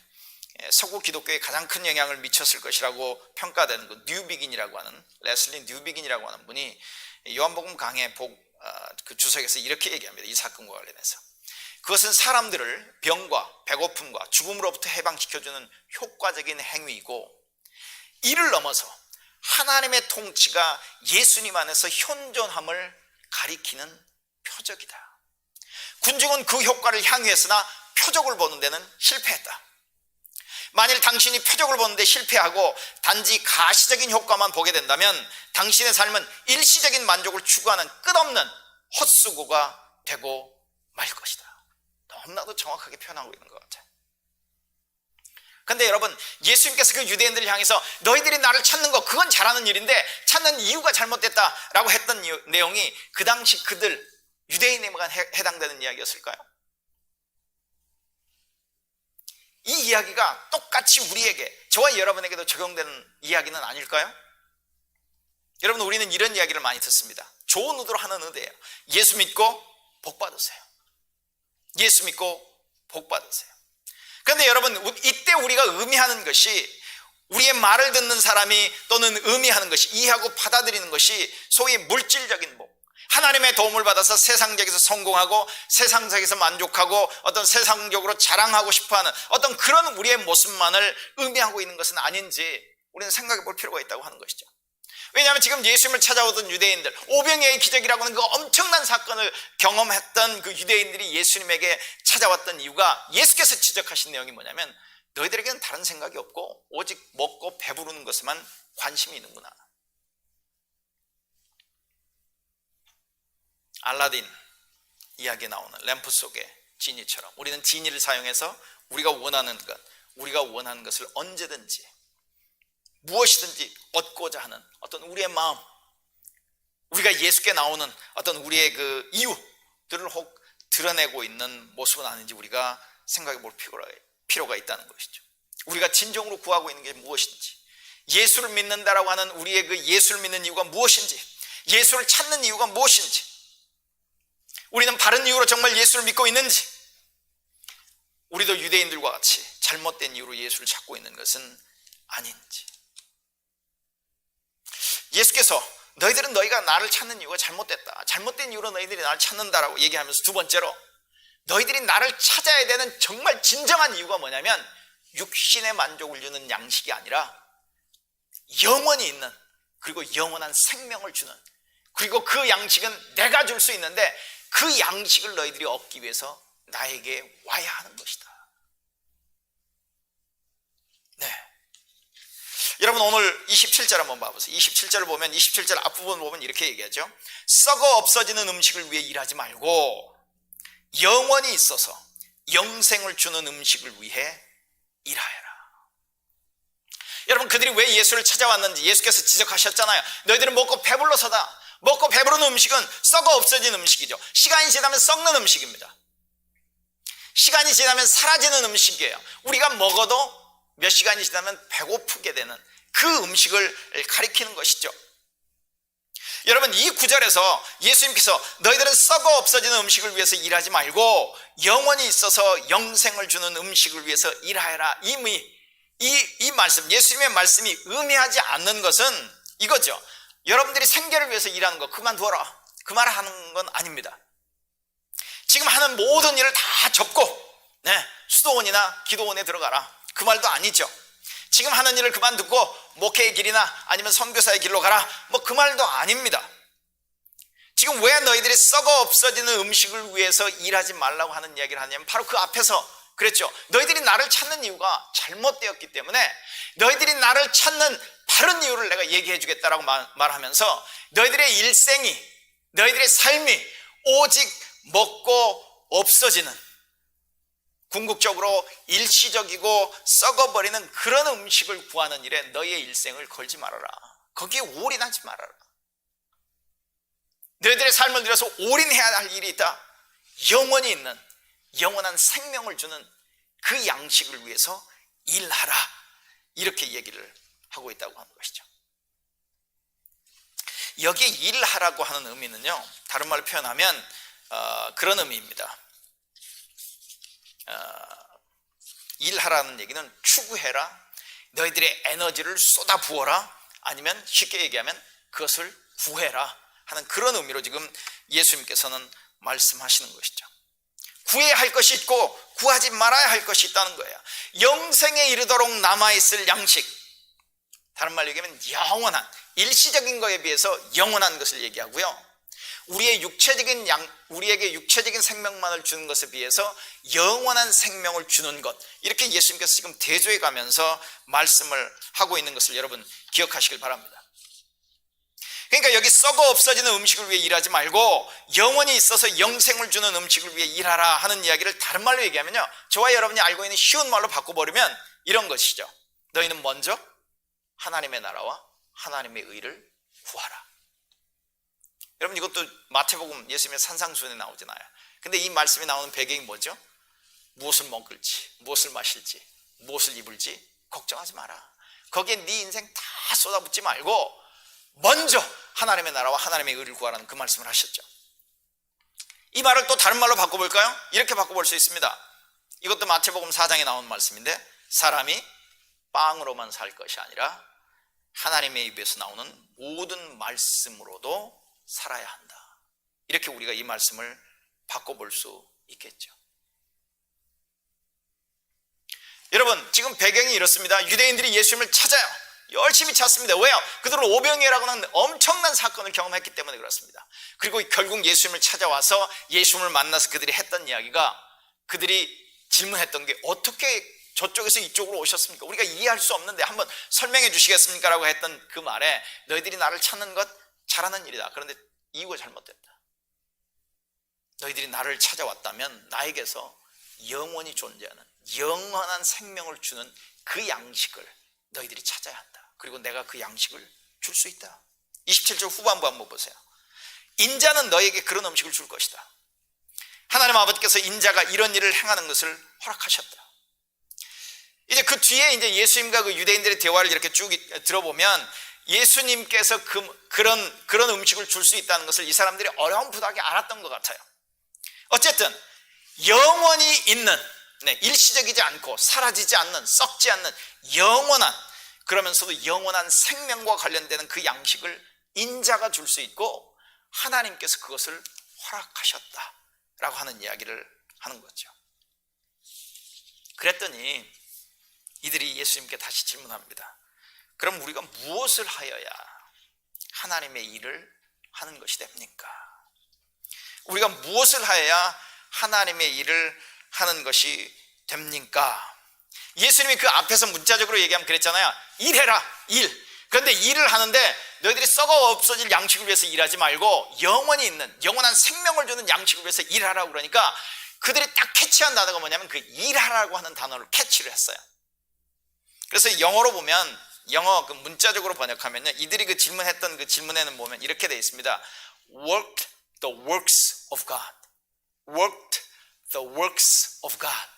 서구 기독교에 가장 큰 영향을 미쳤을 것이라고 평가되는 그 뉴비긴이라고 하는, 레슬리 뉴비긴이라고 하는 분이 요한복음 강해 그 주석에서 이렇게 얘기합니다. 이 사건과 관련해서 그것은 사람들을 병과 배고픔과 죽음으로부터 해방시켜주는 효과적인 행위이고, 이를 넘어서 하나님의 통치가 예수님 안에서 현존함을 가리키는 표적이다. 군중은 그 효과를 향유했으나 표적을 보는 데는 실패했다. 만일 당신이 표적을 보는데 실패하고 단지 가시적인 효과만 보게 된다면 당신의 삶은 일시적인 만족을 추구하는 끝없는 헛수고가 되고 말 것이다. 너무나도 정확하게 표현하고 있는 것 같아요. 그런데 여러분, 예수님께서 그 유대인들을 향해서 너희들이 나를 찾는 거 그건 잘하는 일인데 찾는 이유가 잘못됐다라고 했던 내용이 그 당시 그들 유대인에만 해당되는 이야기였을까요? 이 이야기가 똑같이 우리에게, 저와 여러분에게도 적용되는 이야기는 아닐까요? 여러분, 우리는 이런 이야기를 많이 듣습니다. 좋은 의도로 하는 의대예요. 예수 믿고 복 받으세요. 예수 믿고 복 받으세요. 그런데 여러분, 이때 우리가 의미하는 것이, 우리의 말을 듣는 사람이 또는 의미하는 것이, 이해하고 받아들이는 것이 소위 물질적인 복, 하나님의 도움을 받아서 세상적에서 성공하고 세상적에서 만족하고 어떤 세상적으로 자랑하고 싶어하는 어떤 그런 우리의 모습만을 의미하고 있는 것은 아닌지 우리는 생각해 볼 필요가 있다고 하는 것이죠. 왜냐하면 지금 예수님을 찾아오던 유대인들, 오병이어의 기적이라고 하는 그 엄청난 사건을 경험했던 그 유대인들이 예수님에게 찾아왔던 이유가, 예수께서 지적하신 내용이 뭐냐면 너희들에게는 다른 생각이 없고 오직 먹고 배부르는 것에만 관심이 있는구나. 알라딘 이야기에 나오는 램프 속의 지니처럼 우리는 지니를 사용해서 우리가 원하는 것을 언제든지 무엇이든지 얻고자 하는 어떤 우리의 마음, 우리가 예수께 나오는 어떤 우리의 그 이유들을 혹 드러내고 있는 모습은 아닌지 우리가 생각해 볼 필요가 있다는 것이죠. 우리가 진정으로 구하고 있는 게 무엇인지, 예수를 믿는다라고 하는 우리의 그 예수를 믿는 이유가 무엇인지, 예수를 찾는 이유가 무엇인지, 우리는 바른 이유로 정말 예수를 믿고 있는지, 우리도 유대인들과 같이 잘못된 이유로 예수를 찾고 있는 것은 아닌지. 예수께서 너희들은 너희가 나를 찾는 이유가 잘못됐다, 잘못된 이유로 너희들이 나를 찾는다라고 얘기하면서 두 번째로 너희들이 나를 찾아야 되는 정말 진정한 이유가 뭐냐면 육신의 만족을 주는 양식이 아니라 영원히 있는, 그리고 영원한 생명을 주는, 그리고 그 양식은 내가 줄 수 있는데 그 양식을 너희들이 얻기 위해서 나에게 와야 하는 것이다. 네. 여러분, 오늘 27절 한번 봐보세요. 27절을 보면, 27절 앞부분 보면 이렇게 얘기하죠. 썩어 없어지는 음식을 위해 일하지 말고 영원히 있어서 영생을 주는 음식을 위해 일하여라. 여러분, 그들이 왜 예수를 찾아왔는지 예수께서 지적하셨잖아요. 너희들은 먹고 배불러서다. 먹고 배부른 음식은 썩어 없어진 음식이죠. 시간이 지나면 썩는 음식입니다. 시간이 지나면 사라지는 음식이에요. 우리가 먹어도 몇 시간이 지나면 배고프게 되는 그 음식을 가리키는 것이죠. 여러분, 이 구절에서 예수님께서 너희들은 썩어 없어지는 음식을 위해서 일하지 말고 영원히 있어서 영생을 주는 음식을 위해서 일하여라, 이 말씀, 예수님의 말씀이 의미하지 않는 것은 이거죠. 여러분들이 생계를 위해서 일하는 거 그만두어라, 그 말을 하는 건 아닙니다. 지금 하는 모든 일을 다 접고 수도원이나 기도원에 들어가라, 그 말도 아니죠. 지금 하는 일을 그만두고 목회의 길이나 아니면 선교사의 길로 가라, 뭐 그 말도 아닙니다. 지금 왜 너희들이 썩어 없어지는 음식을 위해서 일하지 말라고 하는 이야기를 하냐면 바로 그 앞에서 그랬죠. 너희들이 나를 찾는 이유가 잘못되었기 때문에 너희들이 나를 찾는 바른 이유를 내가 얘기해 주겠다라고 말하면서 너희들의 일생이, 너희들의 삶이 오직 먹고 없어지는, 궁극적으로 일시적이고 썩어버리는 그런 음식을 구하는 일에 너희의 일생을 걸지 말아라. 거기에 올인하지 말아라. 너희들의 삶을 들여서 올인해야 할 일이 있다. 영원히 있는, 영원한 생명을 주는 그 양식을 위해서 일하라, 이렇게 얘기를 하고 있다고 하는 것이죠. 여기에 일하라고 하는 의미는요, 다른 말로 표현하면 그런 의미입니다. 일하라는 얘기는 추구해라, 너희들의 에너지를 쏟아 부어라, 아니면 쉽게 얘기하면 그것을 구해라 하는 그런 의미로 지금 예수님께서는 말씀하시는 것이죠. 구해야 할 것이 있고 구하지 말아야 할 것이 있다는 거예요. 영생에 이르도록 남아있을 양식, 다른 말로 얘기하면 영원한, 일시적인 것에 비해서 영원한 것을 얘기하고요, 우리에게 육체적인 생명만을 주는 것에 비해서 영원한 생명을 주는 것, 이렇게 예수님께서 지금 대조해 가면서 말씀을 하고 있는 것을 여러분 기억하시길 바랍니다. 그러니까 여기 썩어 없어지는 음식을 위해 일하지 말고 영원히 있어서 영생을 주는 음식을 위해 일하라 하는 이야기를 다른 말로 얘기하면요, 저와 여러분이 알고 있는 쉬운 말로 바꿔버리면 이런 것이죠. 너희는 먼저 하나님의 나라와 하나님의 의를 구하라. 여러분, 이것도 마태복음 예수님의 산상수훈에 나오잖아요. 근데 이 말씀이 나오는 배경이 뭐죠? 무엇을 먹을지, 무엇을 마실지, 무엇을 입을지 걱정하지 마라. 거기에 네 인생 다 쏟아붓지 말고 먼저 하나님의 나라와 하나님의 의를 구하라는 그 말씀을 하셨죠. 이 말을 또 다른 말로 바꿔볼까요? 이렇게 바꿔볼 수 있습니다. 이것도 마태복음 4장에 나온 말씀인데, 사람이 빵으로만 살 것이 아니라 하나님의 입에서 나오는 모든 말씀으로도 살아야 한다. 이렇게 우리가 이 말씀을 바꿔볼 수 있겠죠. 여러분, 지금 배경이 이렇습니다. 유대인들이 예수님을 찾아요. 열심히 찾습니다. 왜요? 그들은 오병이어라고 하는 엄청난 사건을 경험했기 때문에 그렇습니다. 그리고 결국 예수님을 찾아와서 예수님을 만나서 그들이 했던 이야기가, 그들이 질문했던 게 어떻게 저쪽에서 이쪽으로 오셨습니까? 우리가 이해할 수 없는데 한번 설명해 주시겠습니까? 라고 했던 그 말에, 너희들이 나를 찾는 것 잘하는 일이다. 그런데 이유가 잘못됐다. 너희들이 나를 찾아왔다면 나에게서 영원히 존재하는 영원한 생명을 주는 그 양식을 너희들이 찾아야 한다. 그리고 내가 그 양식을 줄 수 있다. 27절 후반부 한번 보세요. 인자는 너에게 그런 음식을 줄 것이다. 하나님 아버지께서 인자가 이런 일을 행하는 것을 허락하셨다. 이제 그 뒤에 이제 예수님과 그 유대인들의 대화를 이렇게 쭉 들어보면 예수님께서 그런 음식을 줄 수 있다는 것을 이 사람들이 어렴풋하게 알았던 것 같아요. 어쨌든 영원히 있는, 일시적이지 않고 사라지지 않는, 썩지 않는 영원한, 그러면서도 영원한 생명과 관련되는 그 양식을 인자가 줄 수 있고 하나님께서 그것을 허락하셨다라고 하는 이야기를 하는 거죠. 그랬더니 이들이 예수님께 다시 질문합니다. 그럼 우리가 무엇을 하여야 하나님의 일을 하는 것이 됩니까? 우리가 무엇을 하여야 하나님의 일을 하는 것이 됩니까? 예수님이 그 앞에서 문자적으로 얘기하면 그랬잖아요. 일해라, 일. 그런데 일을 하는데 너희들이 썩어 없어질 양식을 위해서 일하지 말고 영원히 있는, 영원한 생명을 주는 양식을 위해서 일하라고 그러니까 그들이 딱 캐치한 단어가 뭐냐면 그 일하라고 하는 단어를 캐치를 했어요. 그래서 영어로 보면, 영어 그 문자적으로 번역하면요, 이들이 그 질문했던 그 질문에는 보면 이렇게 되어 있습니다. Worked the works of God. Worked the works of God.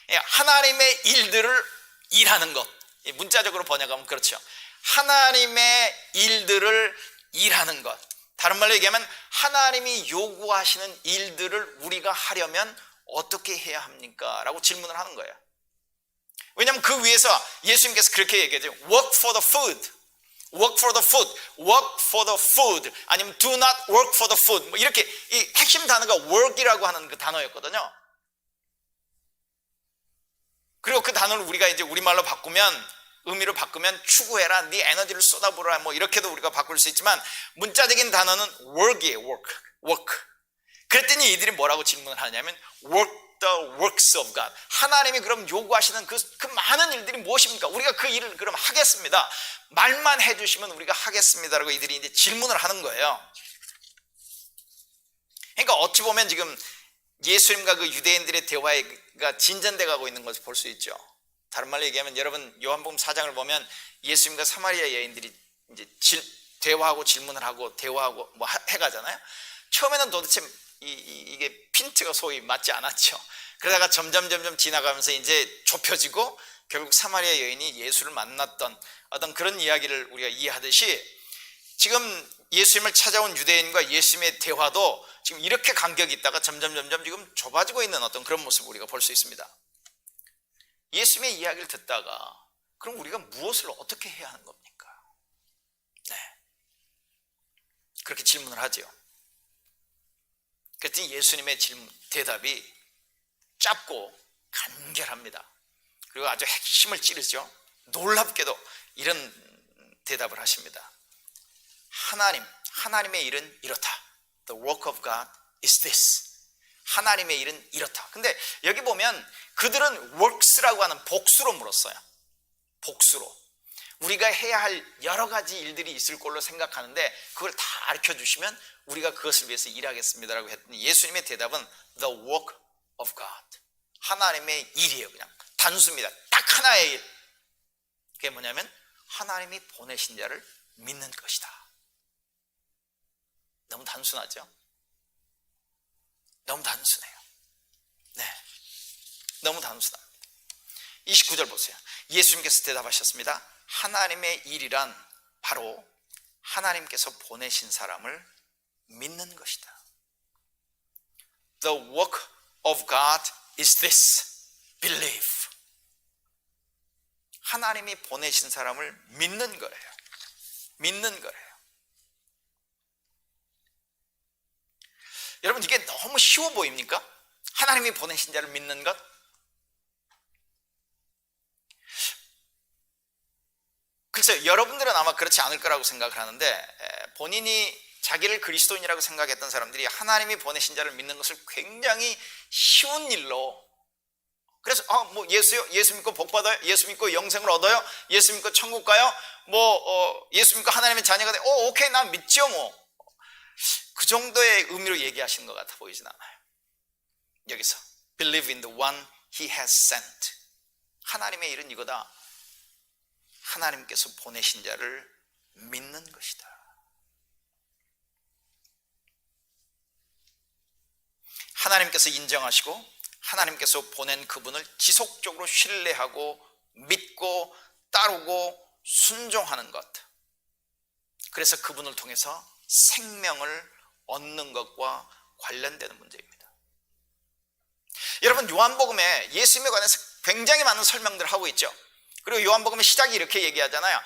하나님의 일들을 일하는 것. 문자적으로 번역하면 그렇죠. 하나님의 일들을 일하는 것. 다른 말로 얘기하면 하나님이 요구하시는 일들을 우리가 하려면 어떻게 해야 합니까? 라고 질문을 하는 거예요. 왜냐하면 그 위에서 예수님께서 그렇게 얘기하죠. Work for the food, work for the food, work for the food, 아니면 do not work for the food. 뭐 이렇게 이 핵심 단어가 work이라고 하는 그 단어였거든요. 그리고 그 단어를 우리가 이제 우리말로 바꾸면, 의미로 바꾸면 추구해라, 네 에너지를 쏟아부어라, 뭐 이렇게도 우리가 바꿀 수 있지만 문자적인 단어는 work이에요. work. 그랬더니 이들이 뭐라고 질문을 하냐면 work the works of God. 하나님이 그럼 요구하시는 그 많은 일들이 무엇입니까? 우리가 그 일을 그럼 하겠습니다. 말만 해주시면 우리가 하겠습니다라고 이들이 이제 질문을 하는 거예요. 그러니까 어찌 보면 지금 예수님과 그 유대인들의 대화가 진전돼 가고 있는 것을 볼 수 있죠. 다른 말로 얘기하면 여러분 요한복음 4장을 보면 예수님과 사마리아 여인들이 이제 대화하고 질문을 하고 대화하고 뭐 해가잖아요. 처음에는 도대체 이게 핀트가 소위 맞지 않았죠. 그러다가 점점 지나가면서 이제 좁혀지고 결국 사마리아 여인이 예수를 만났던 어떤 그런 이야기를 우리가 이해하듯이 지금 예수님을 찾아온 유대인과 예수님의 대화도 지금 이렇게 간격이 있다가 점점 지금 좁아지고 있는 어떤 그런 모습을 우리가 볼 수 있습니다. 예수님의 이야기를 듣다가 그럼 우리가 무엇을 어떻게 해야 하는 겁니까? 네, 그렇게 질문을 하죠. 그랬더니 예수님의 대답이 짧고 간결합니다. 그리고 아주 핵심을 찌르죠. 놀랍게도 이런 대답을 하십니다. 하나님의 일은 이렇다. The work of God is this. 하나님의 일은 이렇다. 근데 여기 보면 그들은 works라고 하는 복수로 물었어요. 복수로. 우리가 해야 할 여러 가지 일들이 있을 걸로 생각하는데 그걸 다 가르쳐주시면 우리가 그것을 위해서 일하겠습니다라고 했더니 예수님의 대답은 the work of God. 하나님의 일이에요. 그냥 단수입니다. 딱 하나의 일. 그게 뭐냐면 하나님이 보내신 자를 믿는 것이다. 너무 단순하죠? 너무 단순해요. 네, 너무 단순합니다. 29절 보세요. 예수님께서 대답하셨습니다. 하나님의 일이란 바로 하나님께서 보내신 사람을 믿는 것이다. The work of God is this. Believe. 하나님이 보내신 사람을 믿는 거예요. 믿는 거예요. 여러분 이게 너무 쉬워 보입니까? 하나님이 보내신 자를 믿는 것? 글쎄요, 여러분들은 아마 그렇지 않을 거라고 생각을 하는데 본인이 자기를 그리스도인이라고 생각했던 사람들이 하나님이 보내신 자를 믿는 것을 굉장히 쉬운 일로, 그래서 뭐 예수 믿고 복 받아요? 예수 믿고 영생을 얻어요? 예수 믿고 천국 가요? 예수 믿고 하나님의 자녀가 돼? 오케이, 난 믿죠 뭐. 그 정도의 의미로 얘기하시는 것 같아 보이진 않아요. 여기서 believe in the one he has sent. 하나님의 일은 이거다. 하나님께서 보내신 자를 믿는 것이다. 하나님께서 인정하시고 하나님께서 보낸 그분을 지속적으로 신뢰하고 믿고 따르고 순종하는 것. 그래서 그분을 통해서 생명을 얻는 것과 관련되는 문제입니다. 여러분 요한복음에 예수님에 관해서 굉장히 많은 설명들을 하고 있죠. 그리고 요한복음의 시작이 이렇게 얘기하잖아요.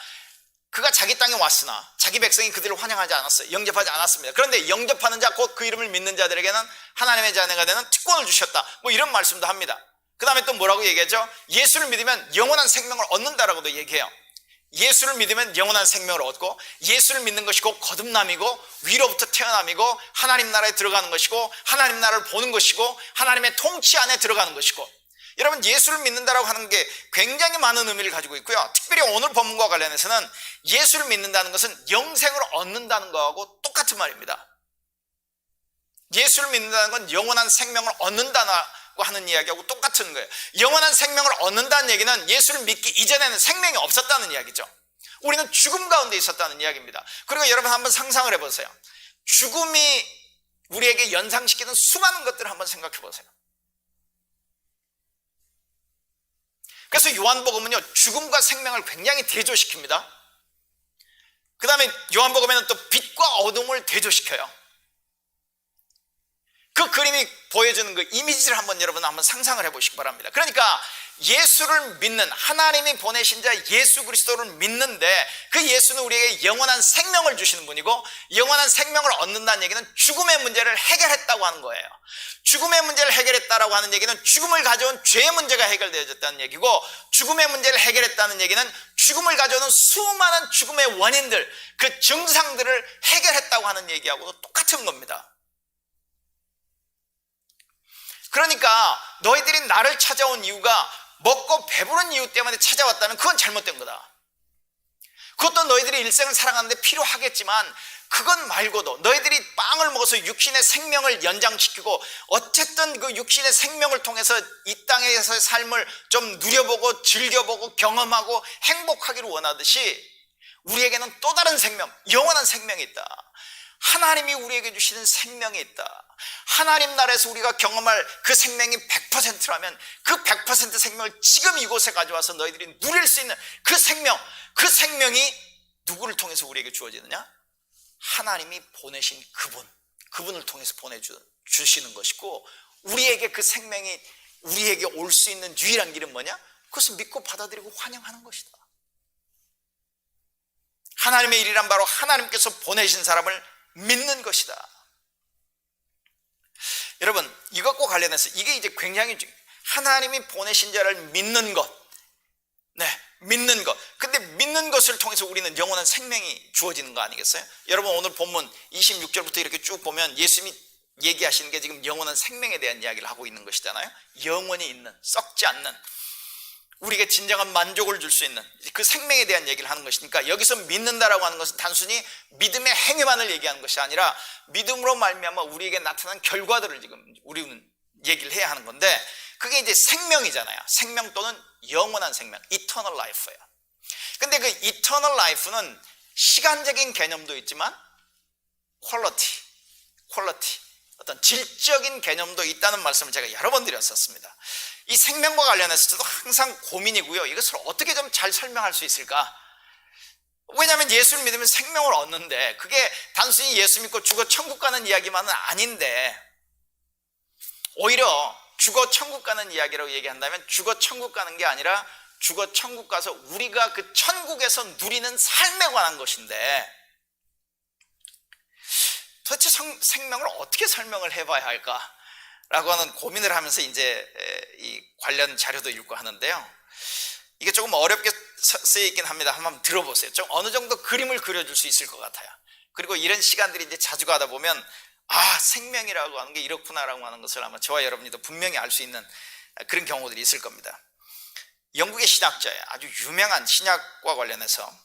그가 자기 땅에 왔으나 자기 백성이 그들을 환영하지 않았어요. 영접하지 않았습니다. 그런데 영접하는 자 곧 그 이름을 믿는 자들에게는 하나님의 자녀가 되는 특권을 주셨다. 뭐 이런 말씀도 합니다. 그 다음에 또 뭐라고 얘기하죠? 예수를 믿으면 영원한 생명을 얻는다라고도 얘기해요. 예수를 믿으면 영원한 생명을 얻고 예수를 믿는 것이 곧 거듭남이고 위로부터 태어남이고 하나님 나라에 들어가는 것이고 하나님 나라를 보는 것이고 하나님의 통치 안에 들어가는 것이고, 여러분 예수를 믿는다라고 하는 게 굉장히 많은 의미를 가지고 있고요. 특별히 오늘 본문과 관련해서는 예수를 믿는다는 것은 영생을 얻는다는 거하고 똑같은 말입니다. 예수를 믿는다는 건 영원한 생명을 얻는다고 하는 이야기하고 똑같은 거예요. 영원한 생명을 얻는다는 얘기는 예수를 믿기 이전에는 생명이 없었다는 이야기죠. 우리는 죽음 가운데 있었다는 이야기입니다. 그리고 여러분 한번 상상을 해보세요. 죽음이 우리에게 연상시키는 수많은 것들을 한번 생각해 보세요. 그래서 요한복음은요 죽음과 생명을 굉장히 대조시킵니다. 그 다음에 요한복음에는 또 빛과 어둠을 대조시켜요. 그 그림이 보여주는 그 이미지를 여러분 한번 상상을 해보시기 바랍니다. 그러니까 예수를 믿는, 하나님이 보내신 자 예수 그리스도를 믿는데, 그 예수는 우리에게 영원한 생명을 주시는 분이고, 영원한 생명을 얻는다는 얘기는 죽음의 문제를 해결했다고 하는 거예요. 죽음의 문제를 해결했다라고 하는 얘기는 죽음을 가져온 죄의 문제가 해결되어졌다는 얘기고, 죽음의 문제를 해결했다는 얘기는 죽음을 가져오는 수많은 죽음의 원인들, 그 증상들을 해결했다고 하는 얘기하고도 똑같은 겁니다. 그러니까 너희들이 나를 찾아온 이유가 먹고 배부른 이유 때문에 찾아왔다면 그건 잘못된 거다. 그것도 너희들이 일생을 살아가는데 필요하겠지만, 그것 말고도 너희들이 빵을 먹어서 육신의 생명을 연장시키고, 어쨌든 그 육신의 생명을 통해서 이 땅에서의 삶을 좀 누려보고 즐겨보고 경험하고 행복하기를 원하듯이, 우리에게는 또 다른 생명, 영원한 생명이 있다. 하나님이 우리에게 주시는 생명이 있다. 하나님 나라에서 우리가 경험할 그 생명이 100%라면 그 100% 생명을 지금 이곳에 가져와서 너희들이 누릴 수 있는 그 생명, 그 생명이 누구를 통해서 우리에게 주어지느냐? 하나님이 보내신 그분을 통해서 보내주시는 것이고, 우리에게 그 생명이 우리에게 올 수 있는 유일한 길은 뭐냐? 그것을 믿고 받아들이고 환영하는 것이다. 하나님의 일이란 바로 하나님께서 보내신 사람을 믿는 것이다. 여러분, 이것과 관련해서 이게 이제 굉장히 하나님이 보내신 자를 믿는 것, 믿는 것. 근데 믿는 것을 통해서 우리는 영원한 생명이 주어지는 거 아니겠어요? 여러분, 오늘 본문 26절부터 이렇게 쭉 보면 예수님이 얘기하시는 게 지금 영원한 생명에 대한 이야기를 하고 있는 것이잖아요. 영원히 있는, 썩지 않는, 우리에게 진정한 만족을 줄 수 있는 그 생명에 대한 얘기를 하는 것이니까, 여기서 믿는다라고 하는 것은 단순히 믿음의 행위만을 얘기하는 것이 아니라 믿음으로 말미암아 우리에게 나타난 결과들을 지금 우리는 얘기를 해야 하는 건데, 그게 이제 생명이잖아요. 생명 또는 영원한 생명, eternal life예요. 근데 그 eternal life는 시간적인 개념도 있지만 quality, 어떤 질적인 개념도 있다는 말씀을 제가 여러 번 드렸었습니다. 이 생명과 관련해서도 항상 고민이고요. 이것을 어떻게 좀 잘 설명할 수 있을까? 왜냐하면 예수를 믿으면 생명을 얻는데, 그게 단순히 예수 믿고 죽어 천국 가는 이야기만은 아닌데, 오히려 죽어 천국 가는 이야기라고 얘기한다면 죽어 천국 가는 게 아니라 죽어 천국 가서 우리가 그 천국에서 누리는 삶에 관한 것인데, 도대체 생명을 어떻게 설명을 해봐야 할까? 라고 하는 고민을 하면서 이제 이 관련 자료도 읽고 하는데요. 이게 조금 어렵게 쓰여있긴 합니다. 한번 들어보세요. 좀 어느 정도 그림을 그려줄 수 있을 것 같아요. 그리고 이런 시간들이 이제 자주 가다 보면, 생명이라고 하는 게 이렇구나라고 하는 것을 아마 저와 여러분이 더 분명히 알 수 있는 그런 경우들이 있을 겁니다. 영국의 신학자예요. 아주 유명한 신약과 관련해서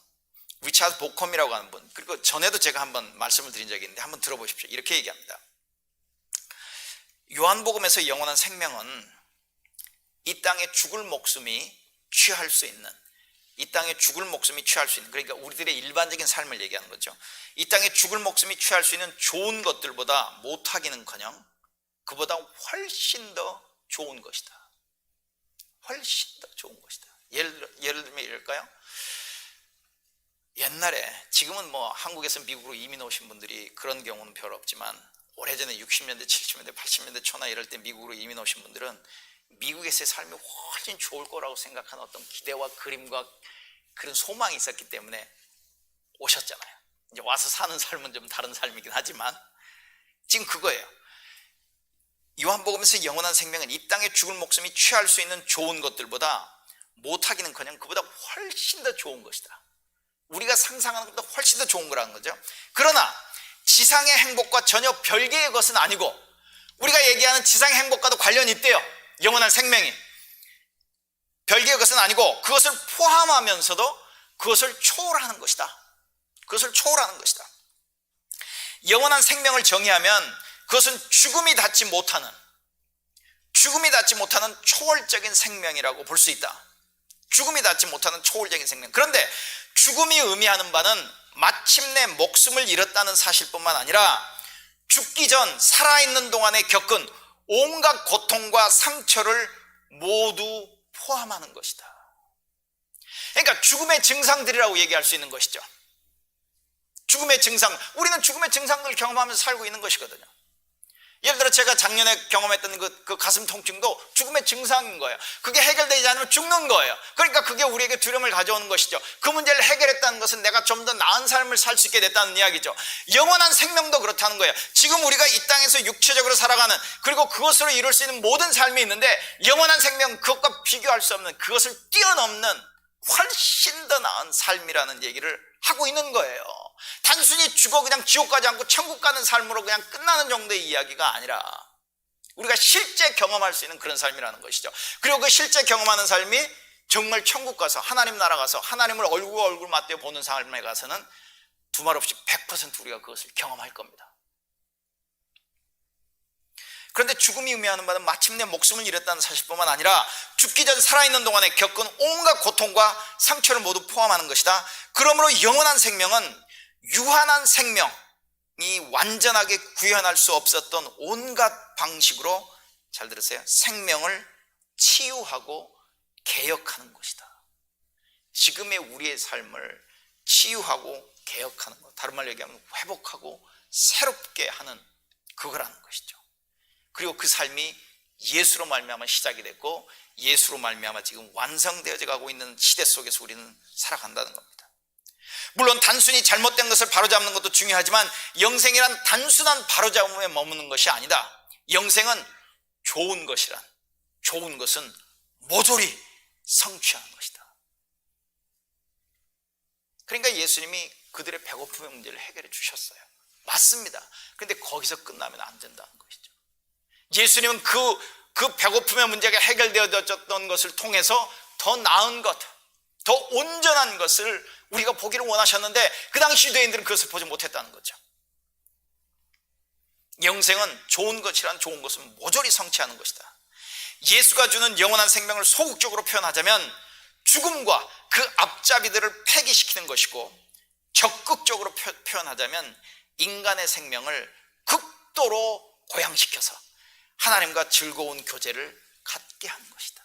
리차드 보컴이라고 하는 분, 그리고 전에도 제가 한번 말씀을 드린 적이 있는데 한번 들어보십시오. 이렇게 얘기합니다. 요한복음에서 영원한 생명은 이 땅에 죽을 목숨이 취할 수 있는, 그러니까 우리들의 일반적인 삶을 얘기하는 거죠. 이 땅에 죽을 목숨이 취할 수 있는 좋은 것들보다 못하기는커녕 그보다 훨씬 더 좋은 것이다. 훨씬 더 좋은 것이다. 예를 들면 이럴까요? 옛날에, 지금은 뭐 한국에서 미국으로 이민 오신 분들이 그런 경우는 별로 없지만, 오래전에 60년대, 70년대, 80년대 초나 이럴 때 미국으로 이민 오신 분들은 미국에서의 삶이 훨씬 좋을 거라고 생각하는 어떤 기대와 그림과 그런 소망이 있었기 때문에 오셨잖아요. 이제 와서 사는 삶은 좀 다른 삶이긴 하지만 지금 그거예요. 요한복음에서 영원한 생명은 이 땅에 죽을 목숨이 취할 수 있는 좋은 것들보다 못하기는커녕 그보다 훨씬 더 좋은 것이다. 우리가 상상하는 것보다 훨씬 더 좋은 거라는 거죠. 그러나 지상의 행복과 전혀 별개의 것은 아니고, 우리가 얘기하는 지상의 행복과도 관련이 있대요. 영원한 생명이 별개의 것은 아니고 그것을 포함하면서도 그것을 초월하는 것이다. 영원한 생명을 정의하면 그것은 죽음이 닿지 못하는 초월적인 생명이라고 볼 수 있다. 죽음이 닿지 못하는 초월적인 생명. 그런데 죽음이 의미하는 바는 마침내 목숨을 잃었다는 사실뿐만 아니라 죽기 전 살아있는 동안에 겪은 온갖 고통과 상처를 모두 포함하는 것이다. 그러니까 죽음의 증상들이라고 얘기할 수 있는 것이죠. 죽음의 증상, 우리는 죽음의 증상을 경험하면서 살고 있는 것이거든요. 예를 들어 제가 작년에 경험했던 그 가슴 통증도 죽음의 증상인 거예요. 그게 해결되지 않으면 죽는 거예요. 그러니까 그게 우리에게 두려움을 가져오는 것이죠. 그 문제를 해결했다는 것은 내가 좀 더 나은 삶을 살 수 있게 됐다는 이야기죠. 영원한 생명도 그렇다는 거예요. 지금 우리가 이 땅에서 육체적으로 살아가는, 그리고 그것으로 이룰 수 있는 모든 삶이 있는데, 영원한 생명, 그것과 비교할 수 없는, 그것을 뛰어넘는 훨씬 더 나은 삶이라는 얘기를 하고 있는 거예요. 단순히 죽어 그냥 지옥 가지 않고 천국 가는 삶으로 그냥 끝나는 정도의 이야기가 아니라 우리가 실제 경험할 수 있는 그런 삶이라는 것이죠. 그리고 그 실제 경험하는 삶이 정말 천국 가서 하나님 나라 가서 하나님을 얼굴 맞대어 보는 삶에 가서는 두말 없이 100% 우리가 그것을 경험할 겁니다. 그런데 죽음이 의미하는 바는 마침내 목숨을 잃었다는 사실뿐만 아니라 죽기 전 살아있는 동안에 겪은 온갖 고통과 상처를 모두 포함하는 것이다. 그러므로 영원한 생명은 유한한 생명이 완전하게 구현할 수 없었던 온갖 방식으로, 잘 들으세요, 생명을 치유하고 개혁하는 것이다. 지금의 우리의 삶을 치유하고 개혁하는 것, 다른 말로 얘기하면 회복하고 새롭게 하는 그거라는 것이죠. 그리고 그 삶이 예수로 말미암아 시작이 됐고 예수로 말미암아 지금 완성되어져 가고 있는 시대 속에서 우리는 살아간다는 겁니다. 물론 단순히 잘못된 것을 바로잡는 것도 중요하지만 영생이란 단순한 바로잡음에 머무는 것이 아니다. 영생은 좋은 것은 모조리 성취하는 것이다. 그러니까 예수님이 그들의 배고픔의 문제를 해결해 주셨어요. 맞습니다. 그런데 거기서 끝나면 안 된다는 것이죠. 예수님은 그 배고픔의 문제가 해결되어졌던 것을 통해서 더 나은 것, 더 온전한 것을 우리가 보기를 원하셨는데 그 당시 유대인들은 그것을 보지 못했다는 거죠. 영생은 좋은 것이란 좋은 것은 모조리 성취하는 것이다. 예수가 주는 영원한 생명을 소극적으로 표현하자면 죽음과 그 앞잡이들을 폐기시키는 것이고, 적극적으로 표현하자면 인간의 생명을 극도로 고양시켜서 하나님과 즐거운 교제를 갖게 하는 것이다.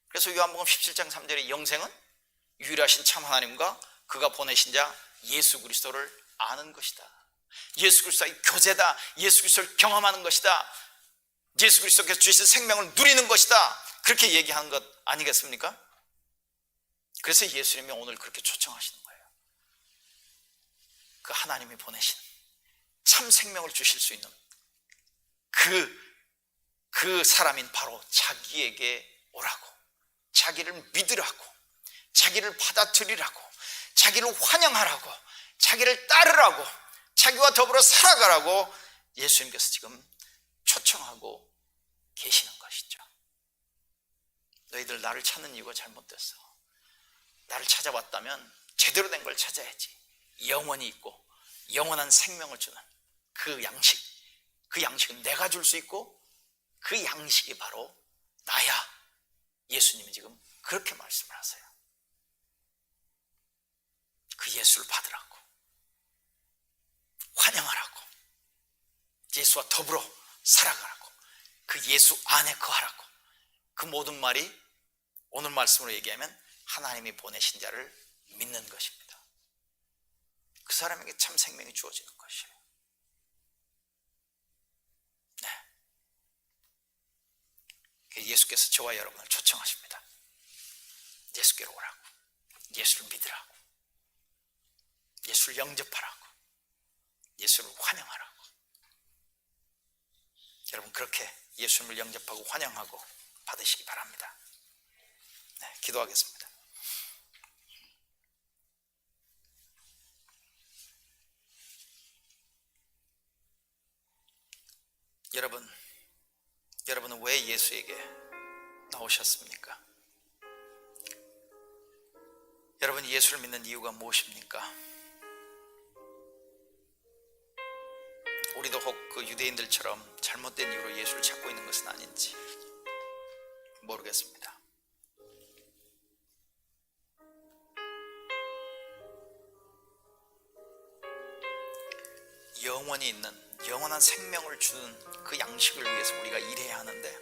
그래서 요한복음 17장 3절에 영생은 유일하신 참 하나님과 그가 보내신 자 예수 그리스도를 아는 것이다. 예수 그리스도의 교제다. 예수 그리스도를 경험하는 것이다. 예수 그리스도께서 주신 생명을 누리는 것이다. 그렇게 얘기하는 것 아니겠습니까? 그래서 예수님이 오늘 그렇게 초청하시는 거예요. 그 하나님이 보내신 참 생명을 주실 수 있는 그 사람인 바로 자기에게 오라고, 자기를 믿으라고, 자기를 받아들이라고, 자기를 환영하라고, 자기를 따르라고, 자기와 더불어 살아가라고 예수님께서 지금 초청하고 계시는 것이죠. 너희들 나를 찾는 이유가 잘못됐어. 나를 찾아왔다면 제대로 된 걸 찾아야지. 영원히 있고 영원한 생명을 주는 그 양식, 그 양식은 내가 줄 수 있고 그 양식이 바로 나야. 예수님이 지금 그렇게 말씀을 하세요. 그 예수를 받으라고, 환영하라고, 예수와 더불어 살아가라고, 그 예수 안에 거하라고. 그 모든 말이 오늘 말씀으로 얘기하면 하나님이 보내신 자를 믿는 것입니다. 그 사람에게 참 생명이 주어지는 것이에요. 예수께서 저와 여러분을 초청하십니다. 예수께로 오라고, 예수를 믿으라고, 예수를 영접하라고, 예수를 환영하라고. 여러분 그렇게 예수님을 영접하고 환영하고 받으시기 바랍니다. 네, 기도하겠습니다. 여러분은 왜 예수에게 나오셨습니까? 여러분이 예수를 믿는 이유가 무엇입니까? 우리도 혹 그 유대인들처럼 잘못된 이유로 예수를 찾고 있는 것은 아닌지 모르겠습니다. 영원히 있는 영원한 생명을 주는 그 양식을 위해서 우리가 일해야 하는데,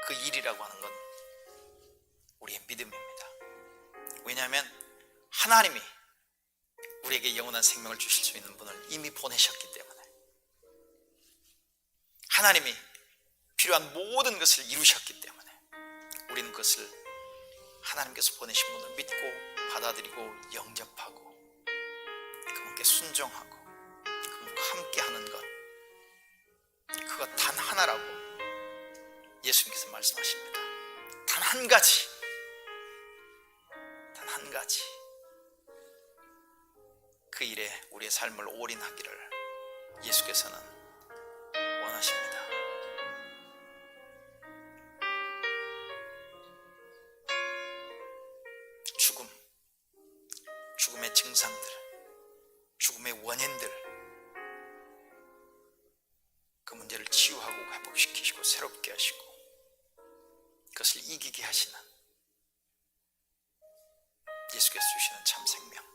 그 일이라고 하는 건 우리의 믿음입니다. 왜냐하면 하나님이 우리에게 영원한 생명을 주실 수 있는 분을 이미 보내셨기 때문에, 하나님이 필요한 모든 것을 이루셨기 때문에 우리는 그것을 하나님께서 보내신 분을 믿고 받아들이고 영접하고 그분께 순종하고 그분과 함께하는 것, 그것 단 하나라고 예수님께서 말씀하십니다. 단 한 가지, 단 한 가지, 그 일에 우리의 삶을 올인하기를 예수께서는 원하십니다. 죽음의 증상들, 죽음의 원인들, 그 문제를 치유하고 회복시키시고 새롭게 하시고 그것을 이기게 하시는 예수께서 주시는 참 생명,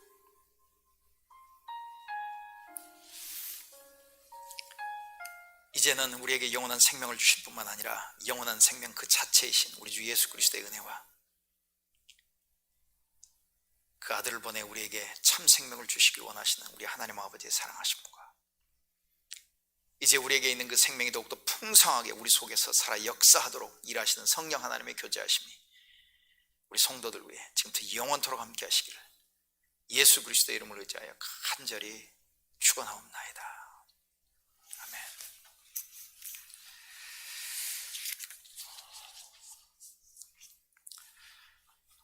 이제는 우리에게 영원한 생명을 주실 뿐만 아니라 영원한 생명 그 자체이신 우리 주 예수 그리스도의 은혜와 그 아들을 보내 우리에게 참 생명을 주시길 원하시는 우리 하나님 아버지의 사랑하심과 이제 우리에게 있는 그 생명이 더욱더 풍성하게 우리 속에서 살아 역사하도록 일하시는 성령 하나님의 교제하심이 우리 성도들 위해 지금부터 영원토록 함께 하시기를 예수 그리스도의 이름을 의지하여 간절히 축원하옵나이다. 아멘.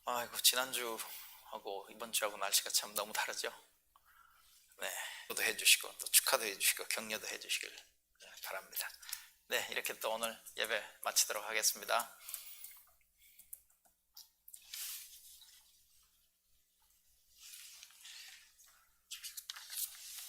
아이고, 지난주하고 이번 주하고 날씨가 참 너무 다르죠? 네, 기도도 해주시고 또 축하도 해주시고 격려도 해주시길 바랍니다. 네, 이렇게 또 오늘 예배 마치도록 하겠습니다.